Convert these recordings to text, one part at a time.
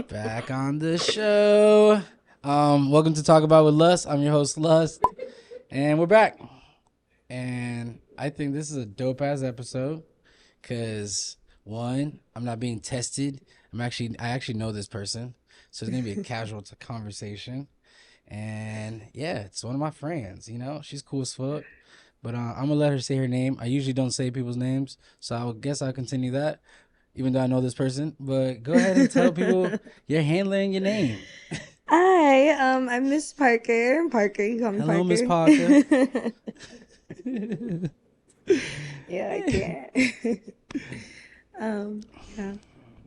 Back on the show. Welcome to Talk About with Lust. I'm your host, Lust, and we're back. And I think this is a dope ass episode because one, I'm not being tested. I actually know this person, so it's gonna be a casual conversation. And yeah, it's one of my friends. You know, she's cool as fuck. But I'm gonna let her say her name. I usually don't say people's names, so I guess I'll continue that, even though I know this person. But go ahead and tell people your handler and your name. Hi, I'm Miss Parker. Parker, you call me Hello, Miss Parker. Parker. Yeah, I can't. Yeah.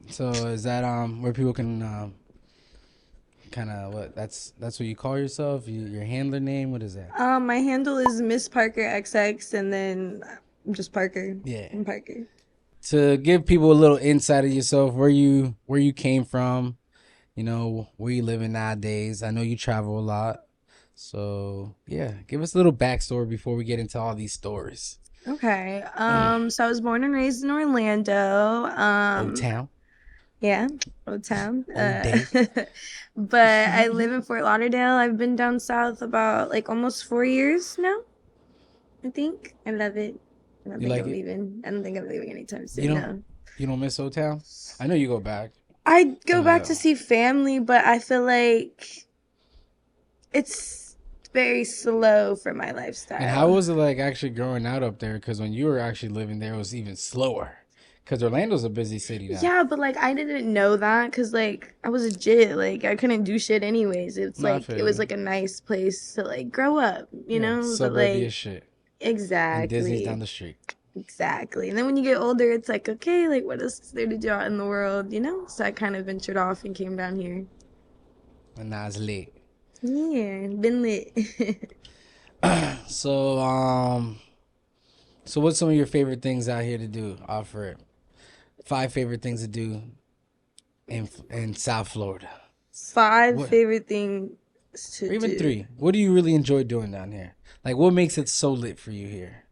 So is that where people can kind of that's what you call yourself? Your handler name? What is that? My handle is Miss Parker XX, and then I'm just Parker. Yeah. I'm Parker. To give people a little insight of yourself, where you came from, you know, where you living nowadays. I know you travel a lot. So yeah, give us a little backstory before we get into all these stories. Okay. So I was born and raised in Orlando. O-Town. Yeah, Old Town. O'Day. But I live in Fort Lauderdale. I've been down south about like almost 4 years now. I think. I love it. I don't You think like I'm it? leaving. I don't think I'm leaving anytime soon. You No. don't miss O-Town? I know you go back. I go back Well, to see family, but I feel like it's very slow for my and how lifestyle. was it like actually growing out up there? Because when you were actually living there, it was even slower. Because Orlando's a busy city now. Yeah, but like I didn't know that because like I was a jit. Like I couldn't do shit anyways. It's No, I like feel it was you. like a nice place to like grow up, you Yeah, know? But suburbia like shit. And Disney's down exactly. the street. Exactly. And then when you get older, it's like, okay, like what else is there to do out in the world, you know? So I kind of ventured off and came down here. And now it's late. Yeah, been lit. So, so what's some of your favorite things out here to do? Offer it. 5 favorite things to do in South Florida. Five What? favorite things to Or even do. 3. What do you really enjoy doing down here? Like, what makes it so lit for you here?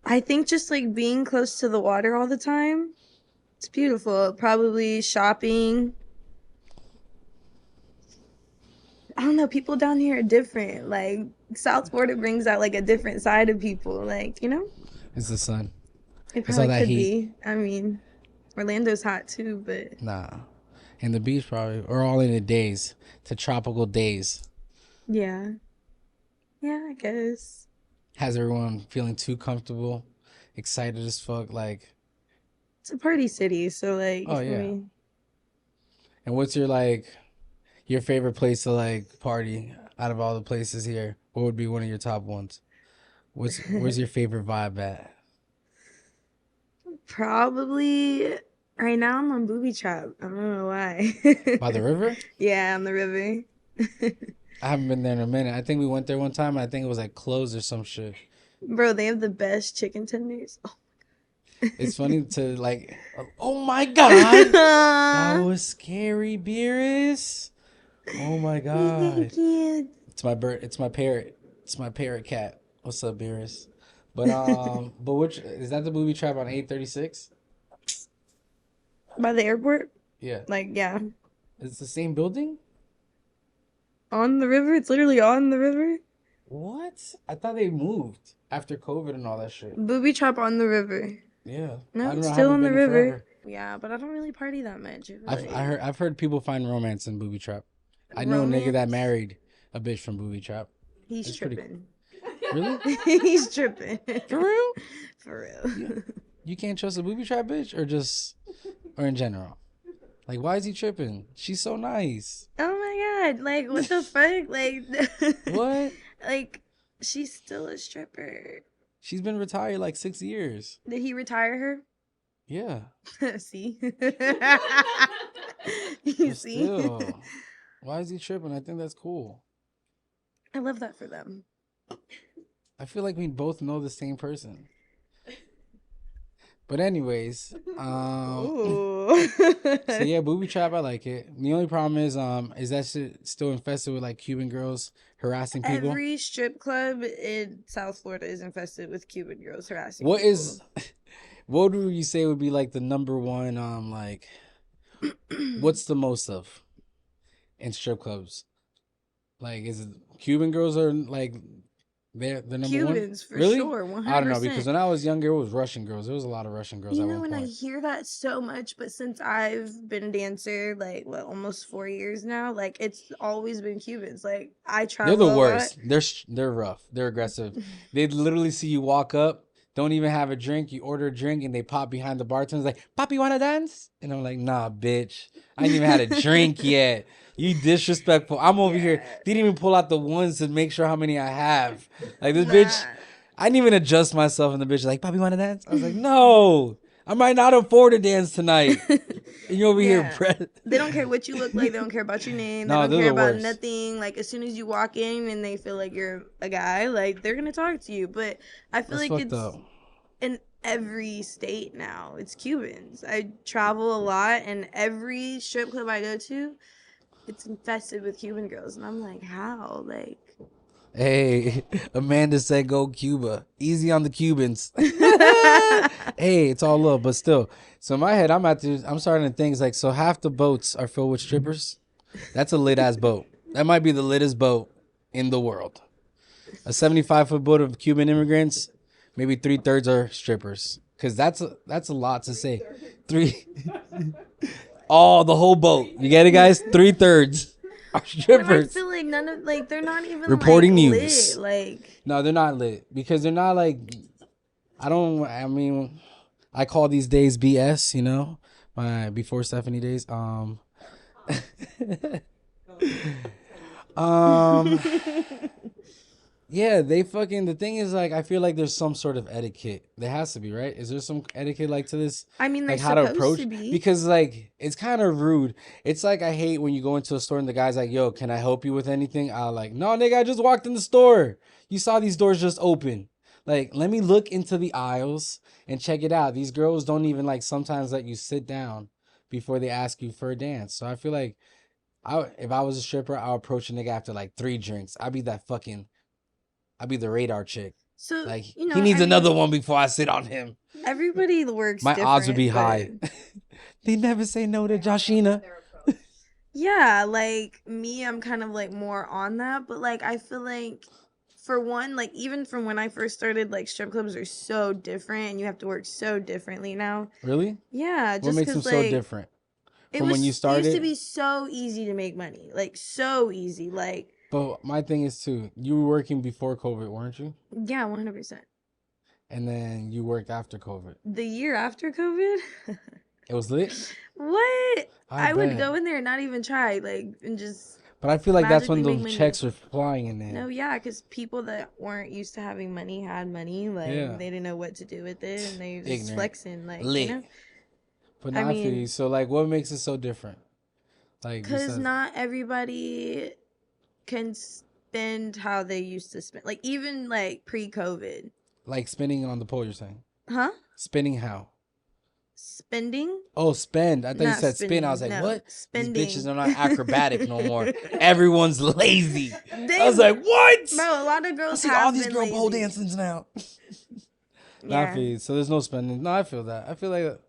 I think just like being close to the water all the time. It's beautiful. Probably shopping. I don't know, people down here are different. Like South Florida brings out like a different side of people. Like, you know? It's the sun. It It's all probably that could heat. be. I mean, Orlando's hot too, but Nah. And the beach probably. Or all in the days. To tropical days. yeah. Yeah, I guess. Has everyone feeling too comfortable? Excited as fuck? Like, It's a party city, so like you oh feel yeah. me? And what's your favorite place to like party out of all the places here? What would be one of your top ones? Where's your favorite vibe at? Probably right now I'm on booby trap. I don't know why. By the river? Yeah, on the river. I haven't been there in a minute. I think we went there one time and I think it was like closed or some shit. Bro, they have the best chicken tenders. It's funny to like, oh my god, that was scary, Beerus. Oh my god, Yeah. it's my bird. It's my parrot. It's my parrot cat. What's up, Beerus? But which is that the movie trap on 836? By the airport? Yeah, Like, yeah. it's the same building. On the river? It's literally on the river? What? I thought they moved after COVID and all that shit. Booby trap on the river. Yeah, No, I don't it's know. I still haven't on the been in river. forever. Yeah, but I don't really party that much. I feel I've heard people find romance in booby trap. I like know a nigga that romance. married a bitch from booby trap. He's It's pretty cool. tripping. Really? He's tripping. For real? For real. You can't trust a booby trap bitch or in general? Like, why is he tripping? She's so nice. Oh my god, like what the fuck? Like What? like she's still a stripper. She's been retired like 6 years. Did he retire Yeah. her? See? But You see? still, why is he tripping? I think that's cool. I love that for them. I feel like we both know the same person. But anyways, Ooh. so yeah, booby trap, I like it. The only problem is that shit still infested with like Cuban girls harassing people. Every strip club in South Florida is infested with Cuban girls harassing What people. is, what would you say would be like the number one like What's the most of in strip clubs? Like, is it Cuban girls are like they're the number one? Cubans for Really? sure, I don't know, because 100%. when I was younger, it was Russian girls. There was a lot of Russian girls You at know, one and I point. hear that so much, but since I've been a dancer, like, what, almost 4 years now, like, it's always been Cubans. Like, I They're the travel a lot. worst. They're rough. They're aggressive. They literally see you walk up, don't even have a drink. You order a drink, and they pop behind the bartender like, "Papi, wanna dance?" And I'm like, "Nah, bitch. I ain't even had a drink yet. You disrespectful. I'm over here. Yeah. Didn't even pull out the ones to make sure how many I have. Like this bitch. Nah. I didn't even adjust myself, and the bitch is like, "Papi, wanna dance?" I was like, "No, I might not afford to dance tonight." And you over here, Yeah. Brett. They don't care what you look like. They don't care about your name. They No, don't they're care the about worst. nothing. Like, as soon as you walk in and they feel like you're a guy, like, they're going to talk to you. But I feel That's like fucked it's up. in every state now. It's Cubans. I travel a lot, and every strip club I go to, it's infested with Cuban girls. And I'm like, how? Like, Hey, Amanda said go Cuba. Easy on the Cubans. Hey, it's all love, but still. So in my head, I'm starting to think it's like, so half the boats are filled with strippers. That's a lit ass boat. That might be the littest boat in the world. A 75-foot boat of Cuban immigrants, maybe 3/3 are strippers. Cause that's a lot to say. Three, all the whole boat. You get it, guys? 3/3 are when I strippers. feel like none of, like, they're not even, Reporting like, news. lit. Like, No, they're not lit because they're not like. I mean, I call these days BS. You know, my before Stephanie days. Um. Yeah, they fucking. The thing is, like, I feel like there's some sort of etiquette. There has to be, right? Is there some etiquette like to this? I mean, Like there's how to supposed approach? to be. Because like it's kind of rude. It's like I hate when you go into a store and the guy's like, "Yo, can I help you with anything?" I'll like, "No, nigga, I just walked in the store. You saw these doors just open. Like, let me look into the aisles and check it out. These girls don't even like sometimes let you sit down before they ask you for a dance. So I feel like if I was a stripper, I'll approach a nigga after like 3 drinks. I'd be the radar chick. So, Like you he know, needs another one before I sit on him. everybody works My different. odds would be high. But They never say no to Joshina. yeah, like me, I'm kind of like more on that. But like, I feel like, for one, like, even from when I first started, like, strip clubs are so different and you have to work so differently now. Really? Yeah, What just makes them because, so like, different from when you it used to started? be so easy to make money. Like, so easy. Like, But my thing is too, you were working before COVID, weren't you? yeah, 100%. And then you worked after COVID. The year after COVID? It was lit? What? I I would bet. go in there and not even try, like, and just But I feel like that's when magically make the money. checks were flying in there. No, yeah, because people that weren't used to having money had money. Like, Yeah. they didn't know what to do with it, and they were just Ignorant. flexing. Like, Lit. you know? But I now I feel you. mean, So like what makes it so different? Like because besides not everybody can spend how they used to spend. Like, even, like, pre-COVID. like spinning on the pole, you're saying? Huh? Spinning how? Spending? Oh, spend. I thought you Not said spin. I was spinning. like, No, what? spending. These bitches are not acrobatic no more. Everyone's lazy. They, I was like, what? bro, a lot of I girls see have all these been girl pole lazy. dancings now. Nah, I Yeah. feel you. So there's no spending. No, I feel that. I feel like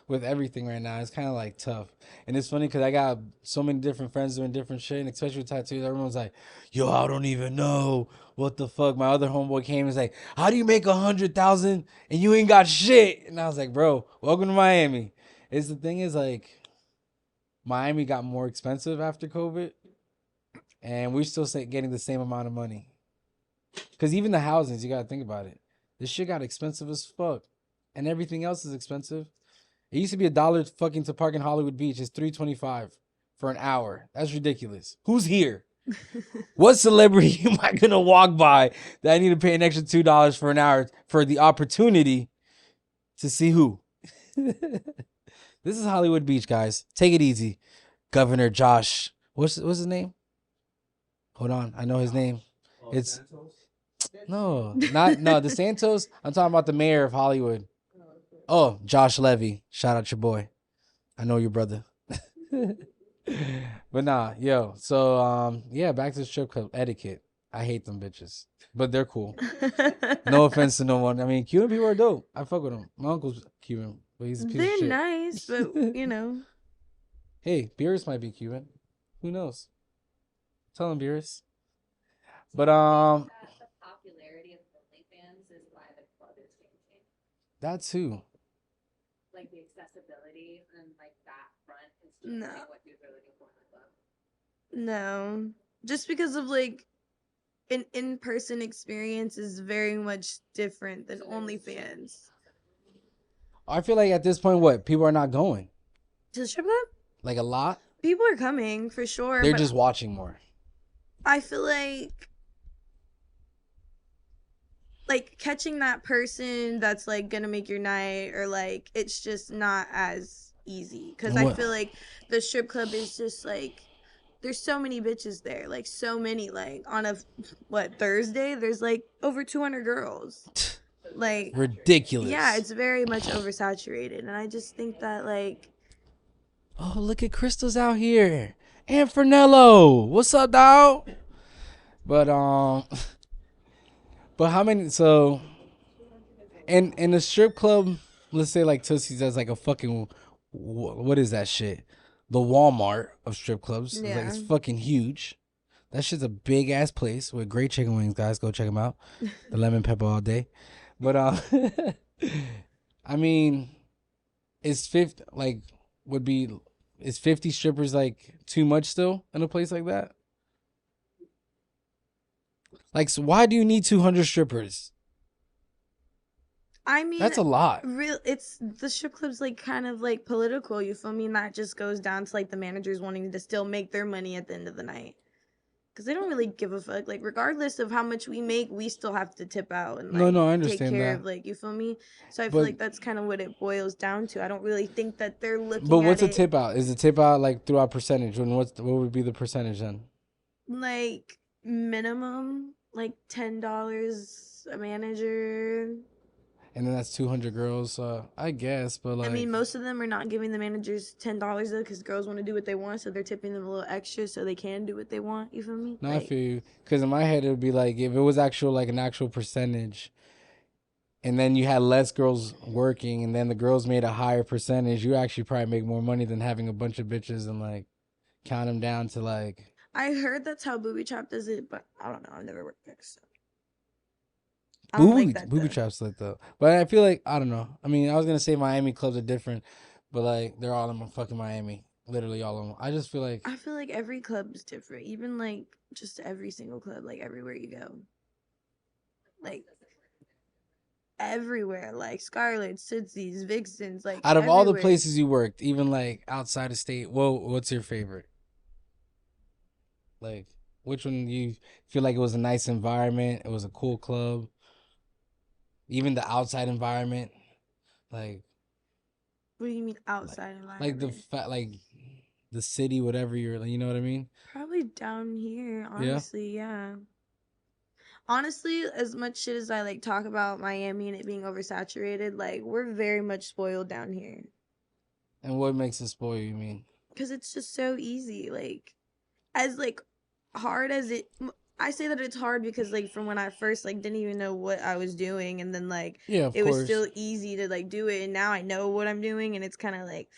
with everything right now, it's kind of like tough. And it's funny because I got so many different friends doing different shit, and especially with tattoos, everyone's like, yo, I don't even know what the fuck. My other homeboy came and was like, how do you make 100,000 and you ain't got shit? And I was like, bro, welcome to Miami. It's the thing is like, Miami got more expensive after COVID, and we're still getting the same amount of money. Because even the housings, you got to think about it. This shit got expensive as fuck. And everything else is expensive. It used to be $1 fucking to park in Hollywood Beach. It's $3.25 for an hour. That's ridiculous. Who's here? What celebrity am I going to walk by that I need to pay an extra $2 for an hour for the opportunity to see who? This is Hollywood Beach, guys. Take it easy. Governor Josh. What's his name? Hold on. I know his name. It's no, the Santos. I'm talking about the mayor of Hollywood. Oh, Josh Levy. Shout out your boy. I know your brother. But nah, yo. So yeah, back to the strip club etiquette. I hate them bitches, but they're cool. No offense to no one. I mean, Cuban people are dope. I fuck with them. My uncle's Cuban, but he's a piece of They're shit. nice, but, you know. Hey, Beerus might be Cuban. Who knows? Tell him Beerus. But The popularity of OnlyFans is why the club is changing. that too. Like the accessibility and like that front is No. changing what dudes are looking for in the club. No. Just because of like an in-person experience is very much different than OnlyFans. I feel like at this point, what people are not going To the strip club? like a lot. People are coming for sure, They're but just watching more. I feel like catching that person that's like gonna make your night, or like it's just not as easy because I feel like the strip club is just like there's so many bitches there, like so many, like on a Thursday there's like over 200 girls, like Ridiculous. yeah, it's very much oversaturated, and I just think that like Oh, look at Crystal's out here. And Fernello. What's up, dog? But but how many so in a strip club, let's say like Tootsie's that's like a fucking what is that shit? The Walmart of strip clubs. It's like yeah. it's fucking huge. That shit's a big ass place with great chicken wings, guys. Go check them out. The lemon pepper all day. But I mean, is 50 like would be is 50 strippers like too much still in a place like that? Like, so why do you need 200 strippers? I mean, That's a lot. it's the strip club's like kind of like political, you feel me? And that just goes down to like the managers wanting to still make their money at the end of the night. Because they don't really give a fuck. Like, regardless of how much we make, we still have to tip out and like No, I take understand care that. of, like, you feel me? So I feel like that's kind of what it boils down to. I don't really think that they're looking But at what's a it tip out? Is the tip out like throughout percentage? And what would be the percentage then? like minimum like $10 a manager. And then that's 200 girls. I guess, but like I mean, most of them are not giving the managers $10 though, because girls want to do what they want, so they're tipping them a little extra so they can do what they want. You feel me? no, I Like, feel you. Because in my head it would be like if it was actual like an actual percentage, and then you had less girls working, and then the girls made a higher percentage, you actually probably make more money than having a bunch of bitches and like count them down to like. I heard that's how Booby Trap does it, but I don't know. I've never worked there, so I don't like that Booby though. traps like though. But I feel like I don't know. I mean, I was gonna say Miami clubs are different, but like they're all in fucking Miami. Literally all of them. I just feel like I feel like every club is different, even like just every single club, like everywhere you go, like everywhere, like Scarlet, Tootsie's, Vixens, like out of all the everywhere. places you worked, even like outside of state, what's your favorite? Like which one you feel like it was a nice environment? It was a cool club. Even the outside environment, like What do you mean outside like environment? like the city, whatever you're, you know what I mean? Probably down here, Yeah. honestly, yeah. Honestly, as much shit as I like talk about Miami and it being oversaturated, like we're very much spoiled down here. And what makes it spoil you mean? Because it's just so easy. Like, as like hard as it, I say that it's hard because like from when I first like didn't even know what I was doing, and then like Yeah, of it was course. still easy to like do it, and now I know what I'm doing, and it's kind of like,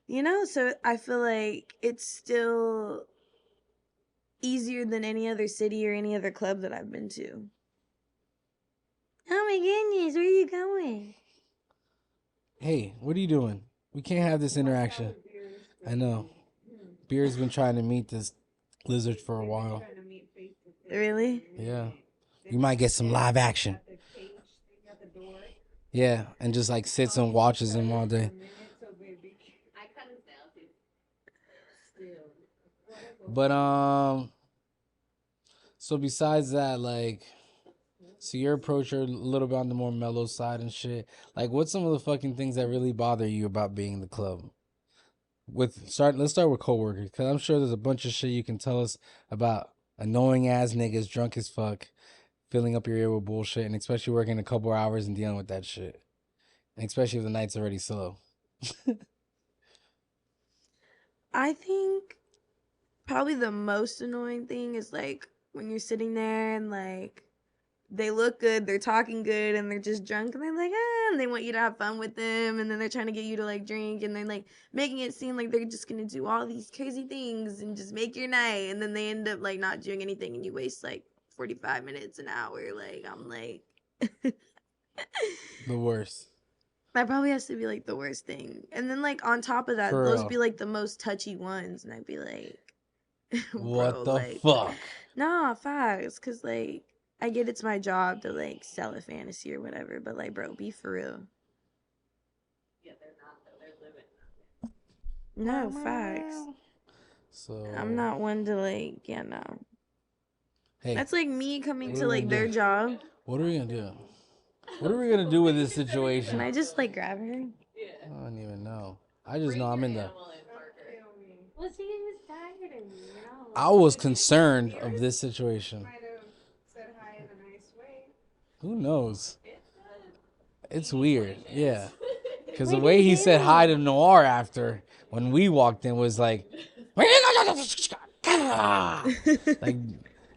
you know. So I feel like it's still easier than any other city or any other club that I've been to. Oh my goodness, where are you going? Hey, what are you doing? We can't have this interaction. I know. Beer's been trying to meet this lizard for a while. Really? Yeah. You might get some live action. Yeah, and just like sits and watches him all day. But so besides that, like, so your approach are a little bit on the more mellow side and shit. Like, what's some of the fucking things that really bother you about being in the club? Let's start with coworkers, because I'm sure there's a bunch of shit you can tell us about annoying ass niggas, drunk as fuck, filling up your ear with bullshit, and especially working a couple hours and dealing with that shit, and especially if the night's already slow. I think probably the most annoying thing is like when you're sitting there and like they look good, they're talking good, and they're just drunk, and they're like, and they want you to have fun with them, and then they're trying to get you to like drink, and they're like making it seem like they're just gonna do all these crazy things and just make your night, and then they end up like not doing anything, and you waste like 45 minutes, an hour. Like, I'm like, The worst. that probably has to be like the worst thing. And then like on top of that, For those real. be like the most touchy ones, and I'd be like, What bro, the like, fuck? nah, facts, cause like I get it's my job to like sell a fantasy or whatever, but like, bro, be for real. Yeah, they're not though. They're living. No, facts. So I'm not one to like, yeah, no. Hey, That's like me coming what to are we like gonna their do? job. What are we gonna do? What are we gonna do with this Can situation? I just like grab her? I don't even know. I just know I'm in the. Well, she was tired of me, you know. I was concerned of this situation. Might have said hi in a nice way. Who knows? It's weird, yeah. Because the What way did he you said do? hi to Noir after when we walked in was like, like,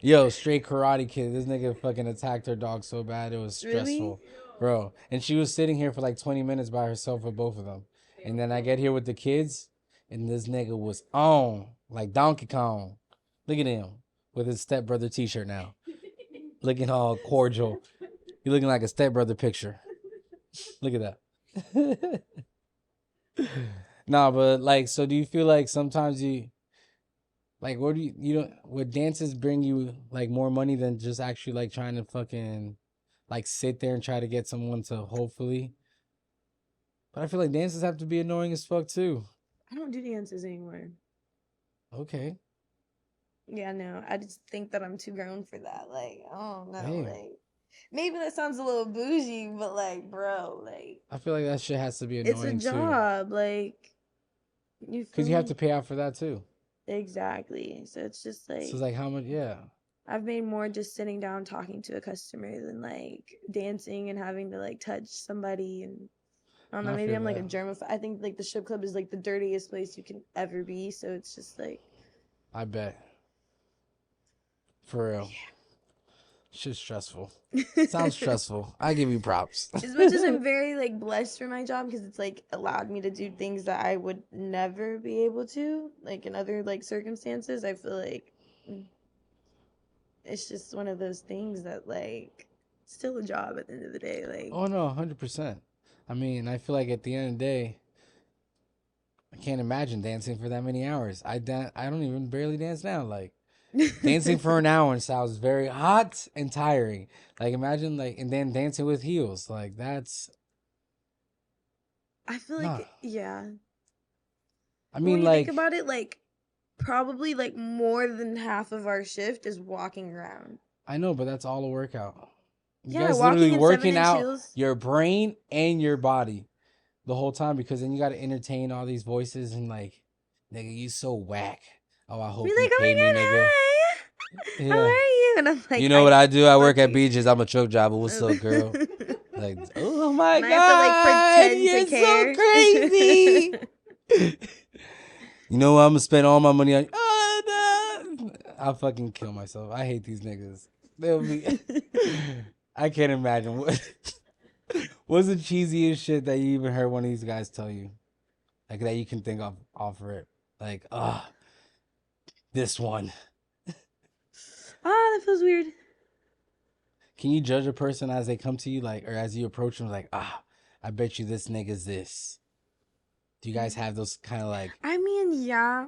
yo, straight Karate Kid. This nigga fucking attacked her dog so bad it was stressful, bro. And she was sitting here for like 20 minutes by herself with both of them. And then I get here with the kids, and this nigga was on like Donkey Kong. Look at him with his stepbrother T-shirt now, looking all cordial. He looking like a stepbrother picture. Look at that. Nah, but like, so do you feel like sometimes you, like, what do you don't, would dances bring you like more money than just actually like trying to fucking like sit there and try to get someone to hopefully? But I feel like dances have to be annoying as fuck too. I don't do dances anymore. Okay. Yeah, no. I just think that I'm too grown for that. Like, I don't know. Damn. Like, maybe that sounds a little bougie, but like, bro, like, I feel like that shit has to be it's a annoying too. job. Like, you Because feel you have me? to pay out for that too. Exactly. So it's just So like, it's like how much, yeah. I've made more just sitting down talking to a customer than like dancing and having to like touch somebody. And I don't know, I maybe feel I'm like a that. germaphobe. I think like the strip club is like the dirtiest place you can ever be. So it's just like, I bet. For real. Shit's stressful. Sounds stressful. I give you props. as much as I'm very like blessed for my job because it's like allowed me to do things that I would never be able to, like in other like circumstances, I feel like it's just one of those things that like still a job at the end of the day. Like, Oh no, 100%. I mean, I feel like at the end of the day, I can't imagine dancing for that many hours. I don't even barely dance now. Like dancing for an hour sounds very hot and tiring. Like imagine like, and then dancing with heels. Like that's, I feel like Nah. yeah. I When mean, you like, think about it, like probably like more than half of our shift is walking around. I know, but that's all a workout. You Yeah, guys walking literally in working 7-inch out heels. your brain and your body the whole time because then you got to entertain all these voices and like, nigga, you so whack. Oh, I hope Be you like, oh pay my me, god, nigga. hi. Yeah. How are you? And I'm like, You know what I do? I work at fuck you. beaches. I'm a truck driver. What's up, girl? Like, oh my And I god, have to like you're pretend to care. so crazy. You know what? I'm gonna spend all my money on. Oh no! I'll fucking kill myself. I hate these niggas. They'll be. I can't imagine what's the cheesiest shit that you even heard one of these guys tell you, like that you can think of off of it. Like, this one. That feels weird. Can you judge a person as they come to you, like, or as you approach them, like, I bet you this nigga's this. Do you guys have those kind of like? I mean, yeah.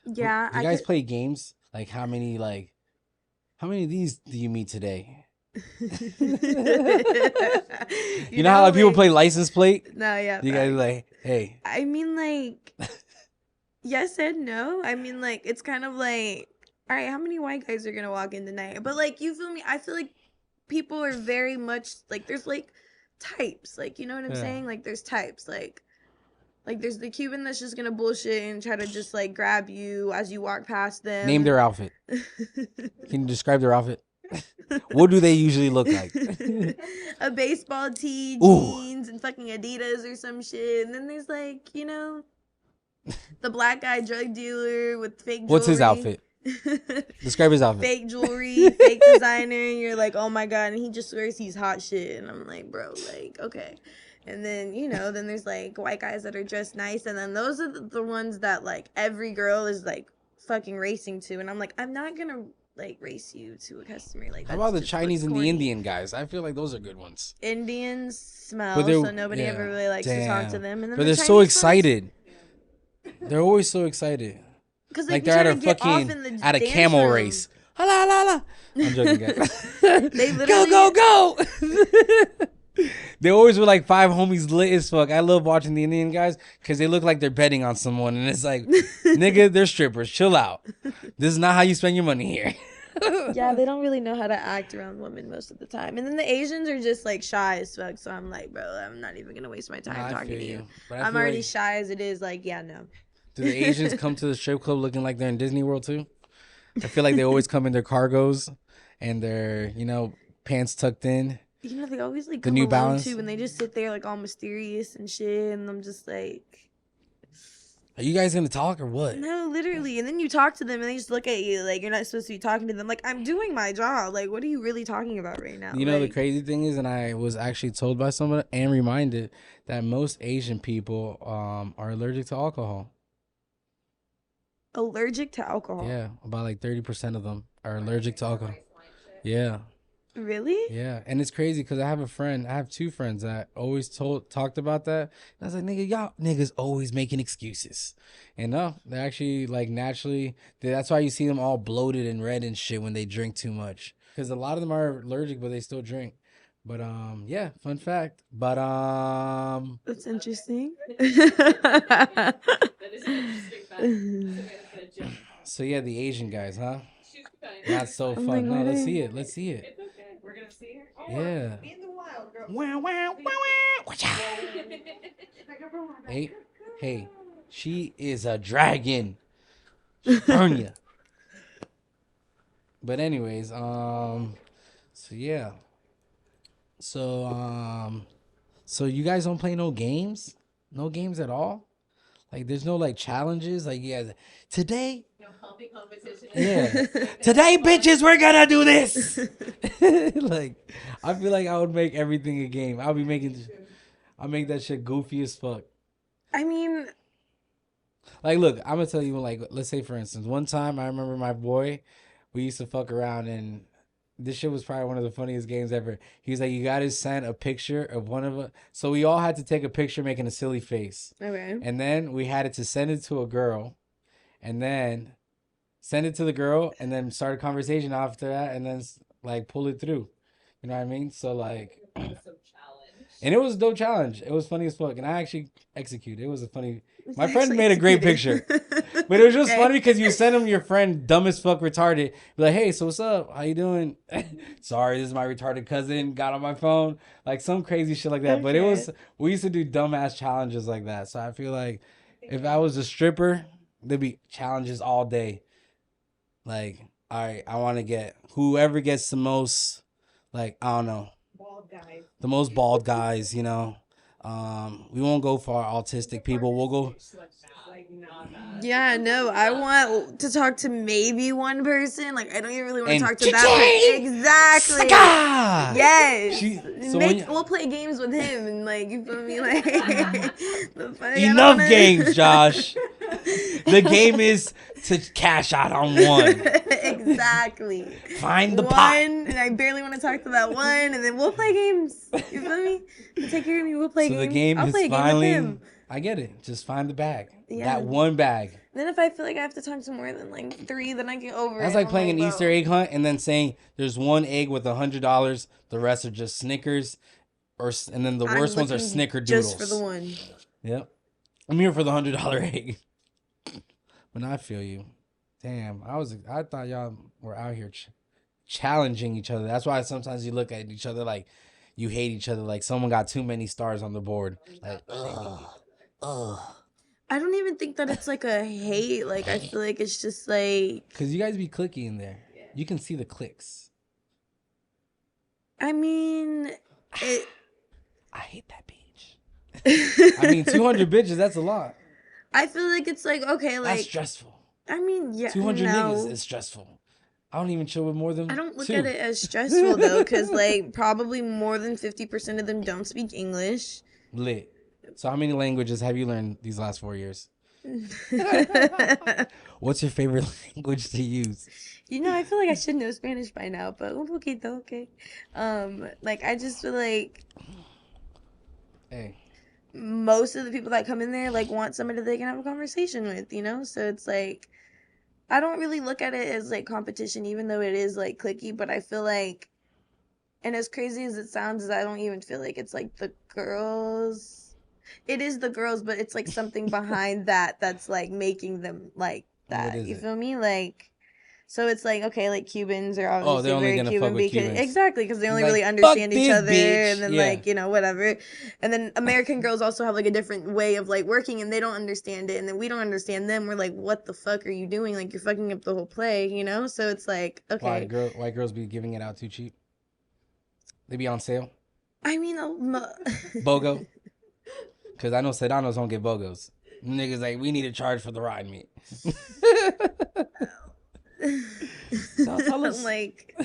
Yeah, Do you guys play games? Like, how many of these do you meet today? You know how like people play license plate? No, yeah. You guys facts. like, hey, I mean, like, yes and no. I mean, like, it's kind of like, all right, how many white guys are gonna walk in tonight? But like, you feel me? I feel like people are very much like, there's like types. Like, you know what I'm Yeah. saying? Like, there's types. Like there's the Cuban that's just gonna bullshit and try to just like grab you as you walk past them. name their outfit. Can you describe their outfit? What do they usually look like? A baseball tee, Ooh. jeans, and fucking Adidas or some shit. And then there's like, you know, the black guy drug dealer with fake jewelry. What's his outfit? Describe his outfit. Fake jewelry, fake designer, and you're like, oh my god, and he just wears these hot shit, and I'm like, bro, like, okay. And then, then there's like white guys that are dressed nice, and then those are the ones that like every girl is like fucking racing to, and I'm like, I'm not gonna like race you to a customer. Like, how about the Chinese and the Indian guys? I feel like those are good ones. Indians smell, so nobody ever really likes to talk to them. And then but they're so excited. They're always so excited. Because like they're at a fucking at a camel race. Hala, hala, hala. I'm joking, guys. They literally go. They always were like 5 homies lit as fuck. I love watching the Indian guys because they look like they're betting on someone, and it's like, nigga, they're strippers. Chill out. This is not how you spend your money here. Yeah, they don't really know how to act around women most of the time. And then the Asians are just like shy as fuck. So I'm like, bro, I'm not even gonna waste my time talking to you. I'm already shy as it is. Like, yeah, no. Do the Asians come to the strip club looking like they're in Disney World too? I feel like they always come in their cargos and their, pants tucked in. They always like the come New alone Balance too, and they just sit there like all mysterious and shit. And I'm just like, are you guys gonna talk or what? no, literally. And then you talk to them, and they just look at you like you're not supposed to be talking to them. Like, I'm doing my job. Like, what are you really talking about right now? The crazy thing is, and I was actually told by someone and reminded that most Asian people are allergic to alcohol. Allergic to alcohol? Yeah, about like 30% of them are allergic to alcohol. Yeah. Really? Yeah, and it's crazy because I have 2 friends that always talked about that. And I was like, nigga, y'all niggas always making excuses. And no, they're actually like naturally, that's why you see them all bloated and red and shit when they drink too much. Because a lot of them are allergic, but they still drink. But yeah, fun fact. But that's interesting. That is an interesting fact. So yeah, the Asian guys, huh? Not so fun. No, let's see it. Let's see it. It's okay. We're gonna see her. Yeah. Be in the wild, girl. Wow, wow, wow, wow. Hey, she is a dragon. She'll burn ya. But anyways, so yeah. So you guys don't play no games? No games at all? Like there's no like challenges? Like today? No humping competition. Yeah. Today, bitches, we're gonna do this. Like, I feel like I would make everything a game. I'll make that shit goofy as fuck. I mean, like, look, I'm gonna tell you, like, let's say for instance, one time I remember my boy, we used to fuck around, and this shit was probably one of the funniest games ever. He was like, you gotta send a picture of one of us. So we all had to take a picture making a silly face. okay. And then we had to send it to a girl, and then send it to the girl, and then start a conversation after that, and then like pull it through. You know what I mean? So like, and it was a dope challenge. It was funny as fuck, and I actually executed. It was a funny. My friend made a great picture, but it was just funny because you send him your friend dumb as fuck retarded. Be like, hey, so what's up? How you doing? Sorry, this is my retarded cousin. Got on my phone, like some crazy shit like that. Okay. But we used to do dumbass challenges like that. So I feel like if I was a stripper, there'd be challenges all day. Like, all right, I want to get whoever gets the most, like, I don't know, Bald guys. The most bald guys, We won't go for our autistic people. We'll go. Yeah, no, I want to talk to maybe one person. Like, I don't even really want to talk to that one. Exactly. Saka! Yes. We'll play games with him, and like, you feel me? Like, enough games, Josh. The game is to cash out on one. Exactly. Find the one, pot. And I barely want to talk to that one, and then we'll play games. You feel me? You take care of me. We'll play games. So the game I'll is play a game finally. with him. I get it. Just find the bag. Yeah. That one bag. Then if I feel like I have to talk to more than like 3, then I get over it. That's like playing an Easter egg hunt and then saying there's one egg with $100. The rest are just Snickers, and then the worst ones are Snickerdoodles. Just for the one. Yep. I'm here for the $100 egg. But I feel you. Damn, I thought y'all were out here challenging each other. That's why sometimes you look at each other like you hate each other. Like someone got too many stars on the board. Like, ugh. I don't even think that it's like a hate. Like, I feel like it's just like... Because you guys be clicky in there. You can see the clicks. I mean... I hate that bitch. I mean, 200 bitches, that's a lot. I feel like it's like, okay, like... That's stressful. I mean, yeah, 200 niggas no. is stressful. I don't even chill with more than I don't look two. at it as stressful though, because like probably more than 50% of them don't speak English. Lit. So how many languages have you learned these last 4 years? What's your favorite language to use? You know, I feel like I should know Spanish by now, but okay though, okay. Like I just feel like Hey, most of the people that come in there like want somebody they can have a conversation with, you know? So it's like I don't really look at it as like competition, even though it is like clicky, but I feel like, and as crazy as it sounds, I don't even feel like it's like the girls. It is the girls, but it's like something behind that that's like making them like what that. is You it? feel me? Like, so it's like, okay, like Cubans are Oh, they're obviously only very gonna fuck Cuban with because, Cubans. exactly, because they only Like, really fuck understand each this other, bitch. and then Yeah. like, you know, whatever. And then American girls also have like a different way of like working, and they don't understand it, and then we don't understand them. We're like, what the fuck are you doing? Like, you're fucking up the whole play, you know? So it's like, Why okay. white girls be giving it out too cheap? They be on sale. I mean, BOGO. Cause I know Sedanos don't get BOGOs. Niggas like, we need to charge for the ride meat. So tell us. like,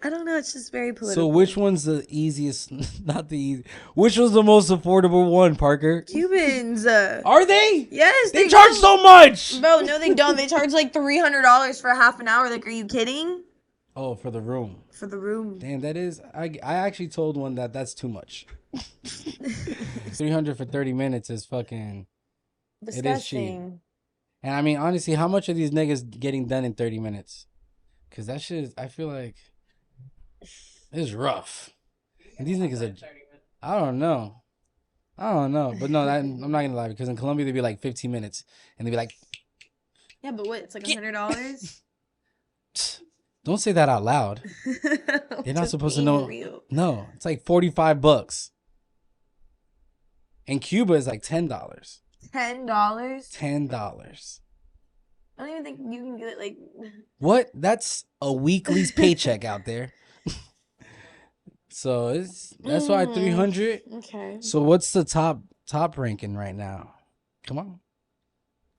I don't know. It's just very So political. which one's the easiest? Not the easy. Which was the most affordable one, Parker? Cubans. Are they? Yes, They charge do. so much. Bro, no, they don't. They charge like $300 for a half an hour. Like, are you kidding? Oh, for the room. For the room. Damn, that is. I actually told one that's too much. 300 for 30 minutes is fucking. Disgusting. It is cheap. And I mean, honestly, how much are these niggas getting done in 30 minutes? Because that shit, I feel like, it's rough. And these niggas are. I don't know. But no, I'm not gonna lie, because in Colombia they'd be like 15 minutes, and they'd be like, Yeah, but what? It's like $100. don't say that out loud. You're not supposed to know. Real. No, it's like $45. In Cuba, it's like $10. $10. $10. I don't even think you can get it like. What? That's a weekly paycheck out there. So that's why 300. Okay. So what's the top ranking right now? Come on.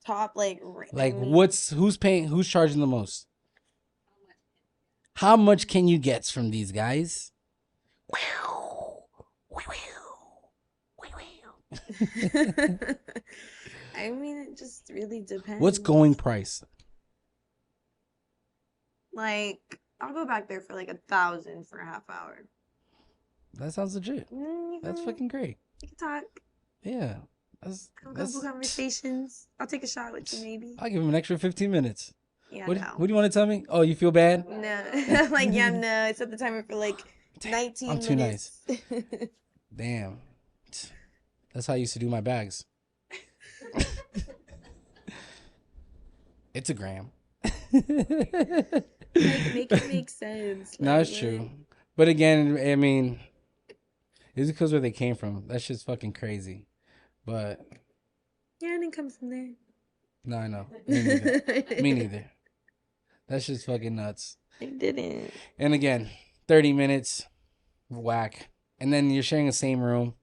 Top like. Like who's charging the most? How much can you get from these guys? I mean, it just really depends. What's going price? Like, I'll go back there for like 1,000 for a half hour. That sounds legit. That's fucking great. We can talk. Yeah. Couple conversations. I'll take a shot with you, maybe. I'll give him an extra 15 minutes. Yeah, What no. do you want to tell me? Oh, you feel bad? No. I'm like, yeah, no. I set the timer for like 19 I'm too minutes. Damn. That's how I used to do my bags. It's a gram. Like, make it make sense. No, it's true. But again, I mean, it's because where they came from. That shit's fucking crazy. But yeah, I didn't come from there. no, I know. Me neither. Me neither. That shit's fucking nuts. I didn't. And again, 30 minutes, whack. And then you're sharing the same room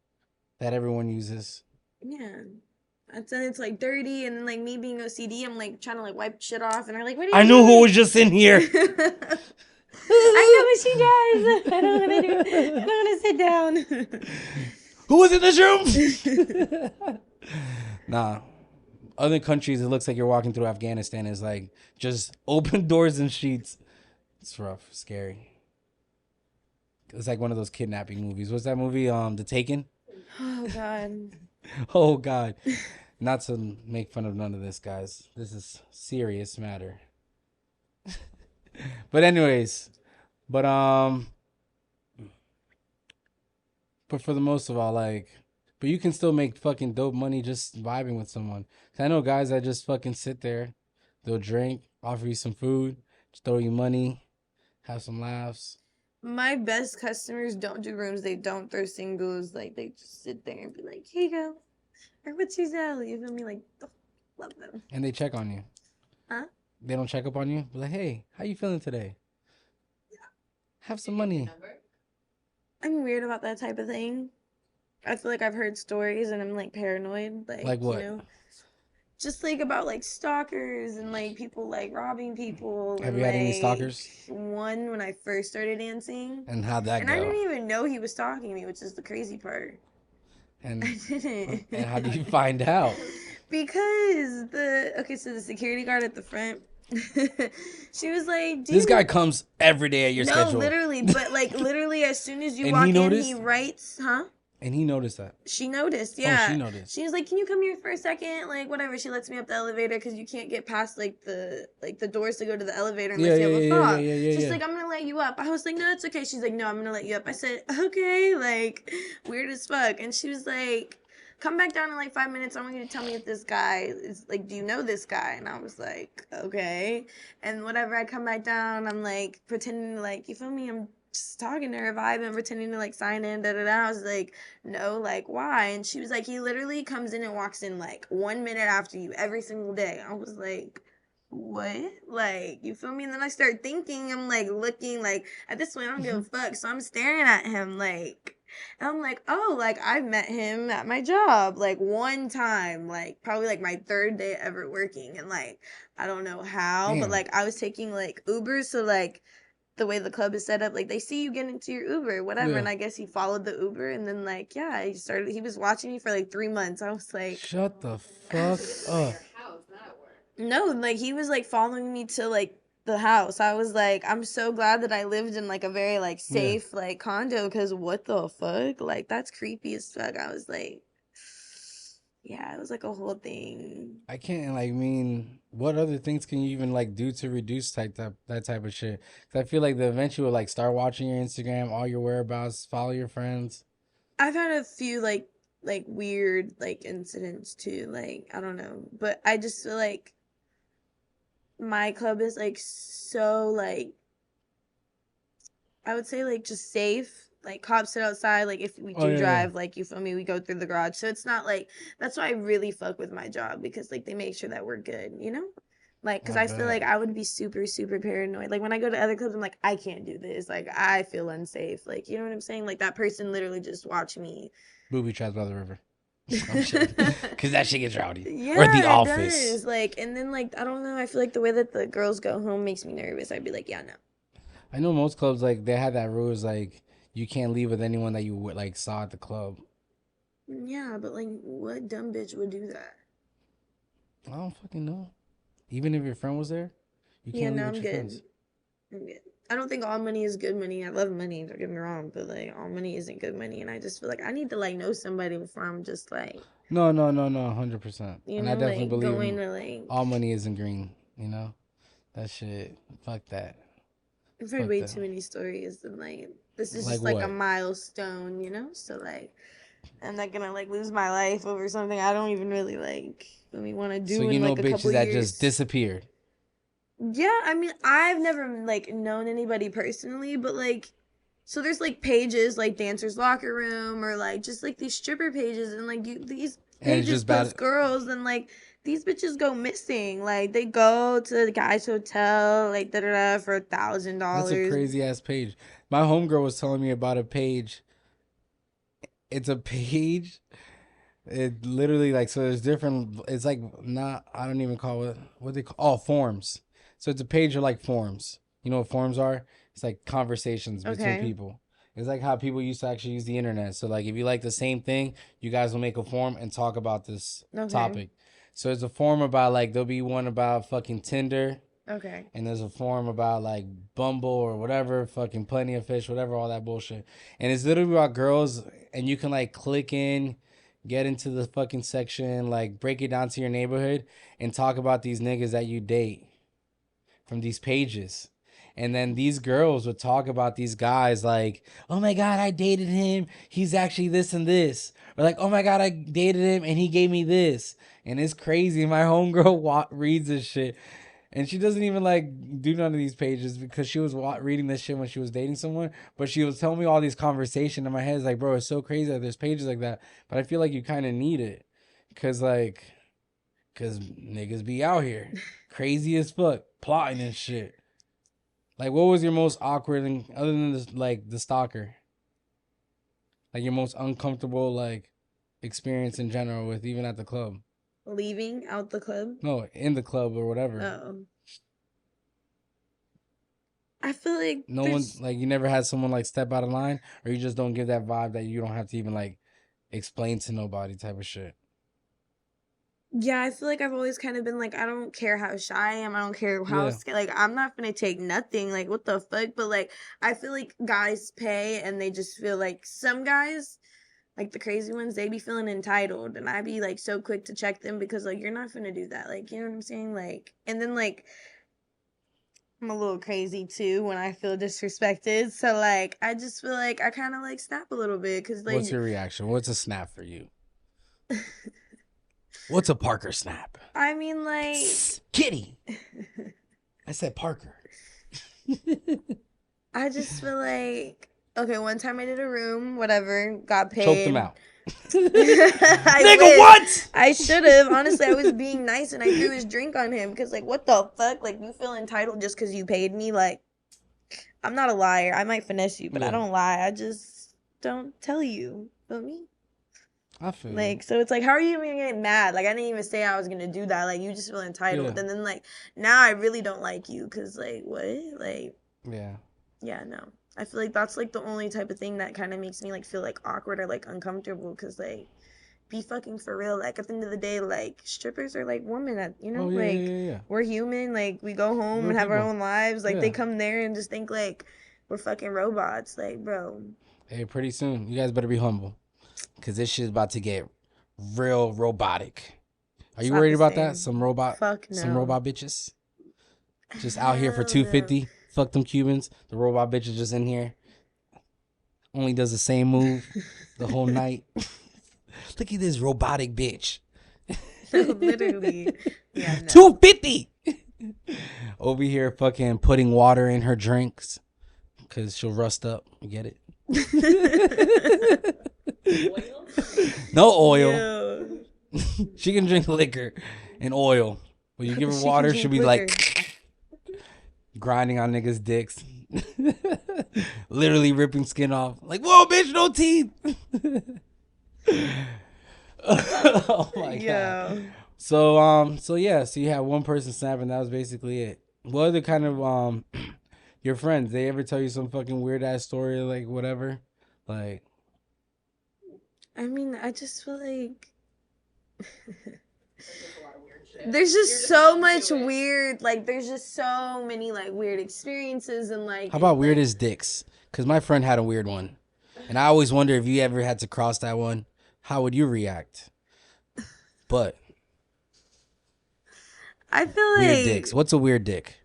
that everyone uses. Yeah. And then it's like dirty, and then like me being OCD, I'm like trying to like wipe shit off, and I'm like, what are you I knew doing? who was just in here. I know what she does. I don't want to do. I don't want to sit down. Who was in this room? Nah. Other countries, it looks like you're walking through Afghanistan. It's like just open doors and sheets. It's rough, scary. It's like one of those kidnapping movies. What's that movie? The Taken. Oh God. Oh God. Not to make fun of none of this, guys. This is serious matter. But anyways, but for the most of all, like, but you can still make fucking dope money just vibing with someone. 'Cause I know guys that just fucking sit there, they'll drink, offer you some food, just throw you money, have some laughs. My best customers don't do rooms. They don't throw singles. Like, they just sit there and be like, here you go. Or what's your salary? You feel me? Like, love them. And they check on you. Huh? They don't check up on you? Be like, hey, how you feeling today? Have some money. I'm weird about that type of thing. I feel like I've heard stories and I'm like paranoid. Like what? You know, just like about like stalkers and like people like robbing people. Have And you had any like stalkers? one when I first started dancing, And how'd that and I go? didn't even know he was stalking me, which is the crazy part. And I didn't. and how do you find out? Because so the security guard at the front, she was like, This dude. guy comes every day at your No, schedule. literally, but like literally as soon as you And walk he in, he noticed? writes, huh? And he noticed that. She noticed, Oh, she yeah. noticed. She was like, "Can you come here for a second? Like, whatever." She lets me up the elevator because you can't get past like the doors to go to the elevator unless you have a fob. She's like, "I'm gonna let you up." I was like, "No, it's okay." She's like, "No, I'm gonna let you up." I said, "Okay," like weird as fuck. And she was like, "Come back down in like 5 minutes. I want you to tell me if this guy is like, do you know this guy?" And I was like, "Okay." And whatever, I come back down. I'm like pretending to like, you feel me? I'm just talking to her, vibing, pretending to like sign in. Da da da. I was like, no, like why? And she was like, he literally comes in and walks in like 1 minute after you every single day. I was like, what? Like, you feel me? And then I start thinking, I'm like looking, like at this point I don't give a fuck. So I'm staring at him like, and I'm like, oh, like I met him at my job like one time, like probably like my third day ever working. And like I don't know how, but Damn. like I was taking like Uber, so like the way the club is set up, like they see you get into your Uber, whatever. Yeah. And I guess he followed the Uber, and then like yeah, he was watching me for like 3 months. I was like, Shut the fuck up. How's that work? no, like he was like following me to like the house. I was like, I'm so glad that I lived in like a very like safe like condo, because what the fuck, like that's creepy as fuck. I was like, yeah, it was like a whole thing. I can't like mean what other things can you even like do to reduce that type of shit? Cause I feel like the event you will like start watching your Instagram, all your whereabouts, follow your friends. I've had a few like weird like incidents too, like I don't know, but I just feel like my club is like so like, I would say like just safe. Like cops sit outside. Like if we do drive, like you feel me, we go through the garage. So it's not like, that's why I really fuck with my job, because like they make sure that we're good, you know? Like, cause I feel like I would be super super paranoid. Like when I go to other clubs, I'm like, I can't do this. Like I feel unsafe. Like you know what I'm saying? Like that person literally just watched me. Booby traps by the river. I'm sure. Cause that shit gets rowdy. Yeah, Or the it office. does. Like, and then like I don't know. I feel like the way that the girls go home makes me nervous. I'd be like, yeah, no. I know most clubs like they have that rule is like you can't leave with anyone that you like saw at the club. Yeah, but like, what dumb bitch would do that? I don't fucking know. Even if your friend was there, you Yeah, can't no, leave I'm with your good. friends. I'm good. I don't think all money is good money. I love money, don't get me wrong, but like all money isn't good money, and I just feel like I need to like know somebody before I'm just like, No, 100%. you And know, I definitely like believe going to like, all money isn't green. You know, that shit. Fuck that. I've heard Fuck way that. too many stories, and like this is Like just like a what? milestone, you know. So like, I'm not gonna like lose my life over something I don't even really like. Let me want to do So you in know like a couple bitches that years. just disappeared. Yeah, I mean, I've never like known anybody personally, but like, so there's like pages like Dancer's Locker Room, or like just like these stripper pages, and like these And it's pages just bad. post girls, and like these bitches go missing. Like they go to the guy's hotel, like da da da, for That's a $1,000. crazy ass page. My homegirl was telling me about a page. It's a page. It literally like so there's different. It's like not. I don't even call it what they call. Oh, forms. So it's a page of like forms. You know what forms are? It's like conversations between Okay. people. It's like how people used to actually use the internet. So like if you like the same thing, you guys will make a form and talk about this Okay. topic. So it's a form about like there'll be one about fucking Tinder. Okay. And there's a forum about like Bumble or whatever, fucking Plenty of Fish, whatever, all that bullshit. And it's literally about girls, and you can like click in, get into the fucking section, like break it down to your neighborhood, and talk about these niggas that you date from these pages. And then these girls would talk about these guys like, oh my God, I dated him. He's actually this and this. Or like, oh my God, I dated him and he gave me this. And it's crazy. My homegirl reads this shit. And she doesn't even like do none of these pages because she was reading this shit when she was dating someone. But she was telling me all these conversations in my head. It's like, bro, it's so crazy that there's pages like that. But I feel like you kind of need it. Because niggas be out here crazy as fuck, plotting and shit. Like, what was your most awkward thing other than this, like the stalker? Like your most uncomfortable like experience in general with even at the club? Leaving out the club? No, in the club or whatever. Oh. I feel like No one, like, you never had someone like step out of line, or you just don't give that vibe that you don't have to even like explain to nobody type of shit. Yeah, I feel like I've always kind of been like, I don't care how shy I am. I don't care how like I'm not gonna take nothing. Like what the fuck? But like I feel like guys pay and they just feel like some guys, like the crazy ones, they be feeling entitled, and I be like so quick to check them because like you're not gonna do that. Like you know what I'm saying? Like and then like I'm a little crazy too when I feel disrespected. So like I just feel like I kind of like snap a little bit because like. What's your reaction? What's a snap for you? What's a Parker snap? I mean, like Kitty. I said Parker. I just feel like okay. One time I did a room, whatever, got paid. Choked them out. Nigga, what? I should have. Honestly, I was being nice and I threw his drink on him because, like, what the fuck? Like, you feel entitled just because you paid me? Like, I'm not a liar. I might finesse you, but I don't lie. I just don't tell you. Feel me? I feel like, so it's like, how are you even getting mad? Like, I didn't even say I was gonna do that. Like, you just feel entitled, and then like now I really don't like you because like what? Like, yeah, no. I feel like that's like the only type of thing that kind of makes me like feel like awkward or like uncomfortable because like be fucking for real. Like at the end of the day, like strippers are like women that we're human. Like we go home and have our own lives. Like they come there and just think like we're fucking robots. Like bro. Hey, pretty soon you guys better be humble. Cause this shit's about to get real robotic. Are you worried about that? Some robot bitches just out here for $250. Fuck them Cubans. The robot bitch is just in here. Only does the same move the whole night. Look at this robotic bitch. Literally. Yeah, no. $250. Over here fucking putting water in her drinks. Cause she'll rust up. You get it? Oil? No oil. She can drink liquor and oil. When you give her water, she'll be like grinding on niggas' dicks. Literally ripping skin off. Like, whoa, bitch, no teeth. Oh my god. So you had one person snapping, that was basically it. What other kind of your friends, they ever tell you some fucking weird ass story, like whatever? Like, I mean, I just feel like there's just so much weird, like there's just so many like weird experiences and like. How about weirdest dicks? Because my friend had a weird one, and I always wonder if you ever had to cross that one, how would you react? But I feel like weird dicks. What's a weird dick?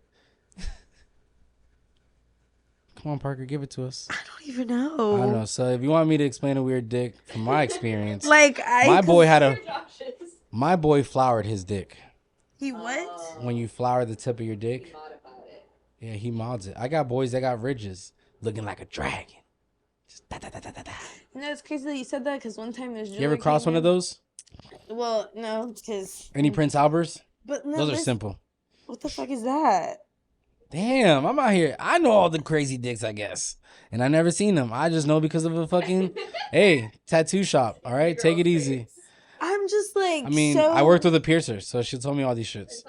Come on, Parker, give it to us. I don't even know. I don't know. So if you want me to explain a weird dick from my experience, like my boy flowered his dick. He what? When you flower the tip of your dick. He modified it. Yeah, he mods it. I got boys that got ridges looking like a dragon. Just da da da da da da. No, it's crazy that you said that because one time there's. You ever cross one of those? Well, no, because. Any Prince Alberts? But no, those are simple. What the fuck is that? Damn, I'm out here. I know all the crazy dicks, I guess. And I never seen them. I just know because of a fucking, hey, tattoo shop. All right, take it easy. I'm just like, I mean, I worked with a piercer, so she told me all these shits.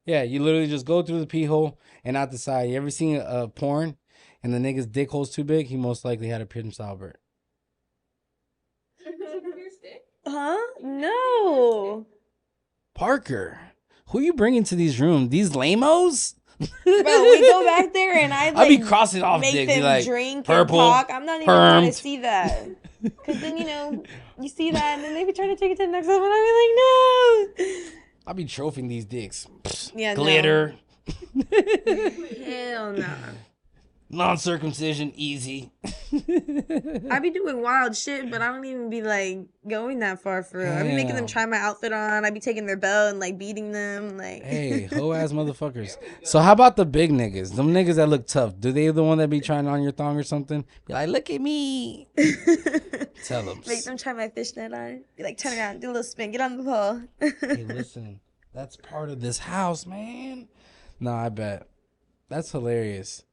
Yeah, you literally just go through the pee hole and out the side. You ever seen a porn and the nigga's dick hole's too big? He most likely had a Prince Albert. Huh? No. Parker, who you bringing to these rooms? These lame-os? Bro, we go back there and I be crossing off make dicks. them Like, drink purple, and talk. I'm not even trying to see that. Because then, you see that and then they be trying to take it to the next level and I be like, no. I be trophying these dicks. Yeah, glitter. No. Hell no. Non-circumcision, easy. I be doing wild shit, but I don't even be like going that far for real. I be making them try my outfit on. I be taking their belt and like beating them. Like, hey, hoe ass motherfuckers. So how about the big niggas? Them niggas that look tough. Do they the one that be trying on your thong or something? Be like, look at me. Tell them. Make them try my fishnet on. Be like, turn around, do a little spin, get on the pole. Hey, listen, that's part of this house, man. No, I bet. That's hilarious.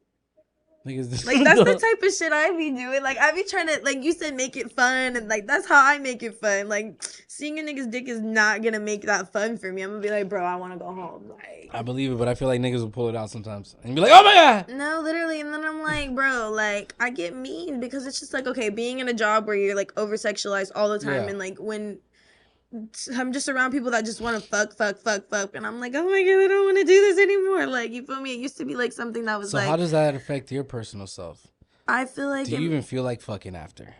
Niggas Like, that's the type of shit I be doing. Like, I be trying to, like you said, make it fun. And, like, that's how I make it fun. Like, seeing a nigga's dick is not gonna make that fun for me. I'm gonna be like, bro, I wanna go home. Like, I believe it, but I feel like niggas will pull it out sometimes and be like, oh my God. no, literally. And then I'm like, bro, like, I get mean because it's just like, okay, being in a job where you're, like, over sexualized all the time. Yeah. And, like, when I'm just around people that just wanna fuck. And I'm like, oh my God, I don't wanna do this anymore. Like, you feel me? It used to be, like, something that was So like, how does that affect your personal self? I feel like Do it you even feel like fucking after?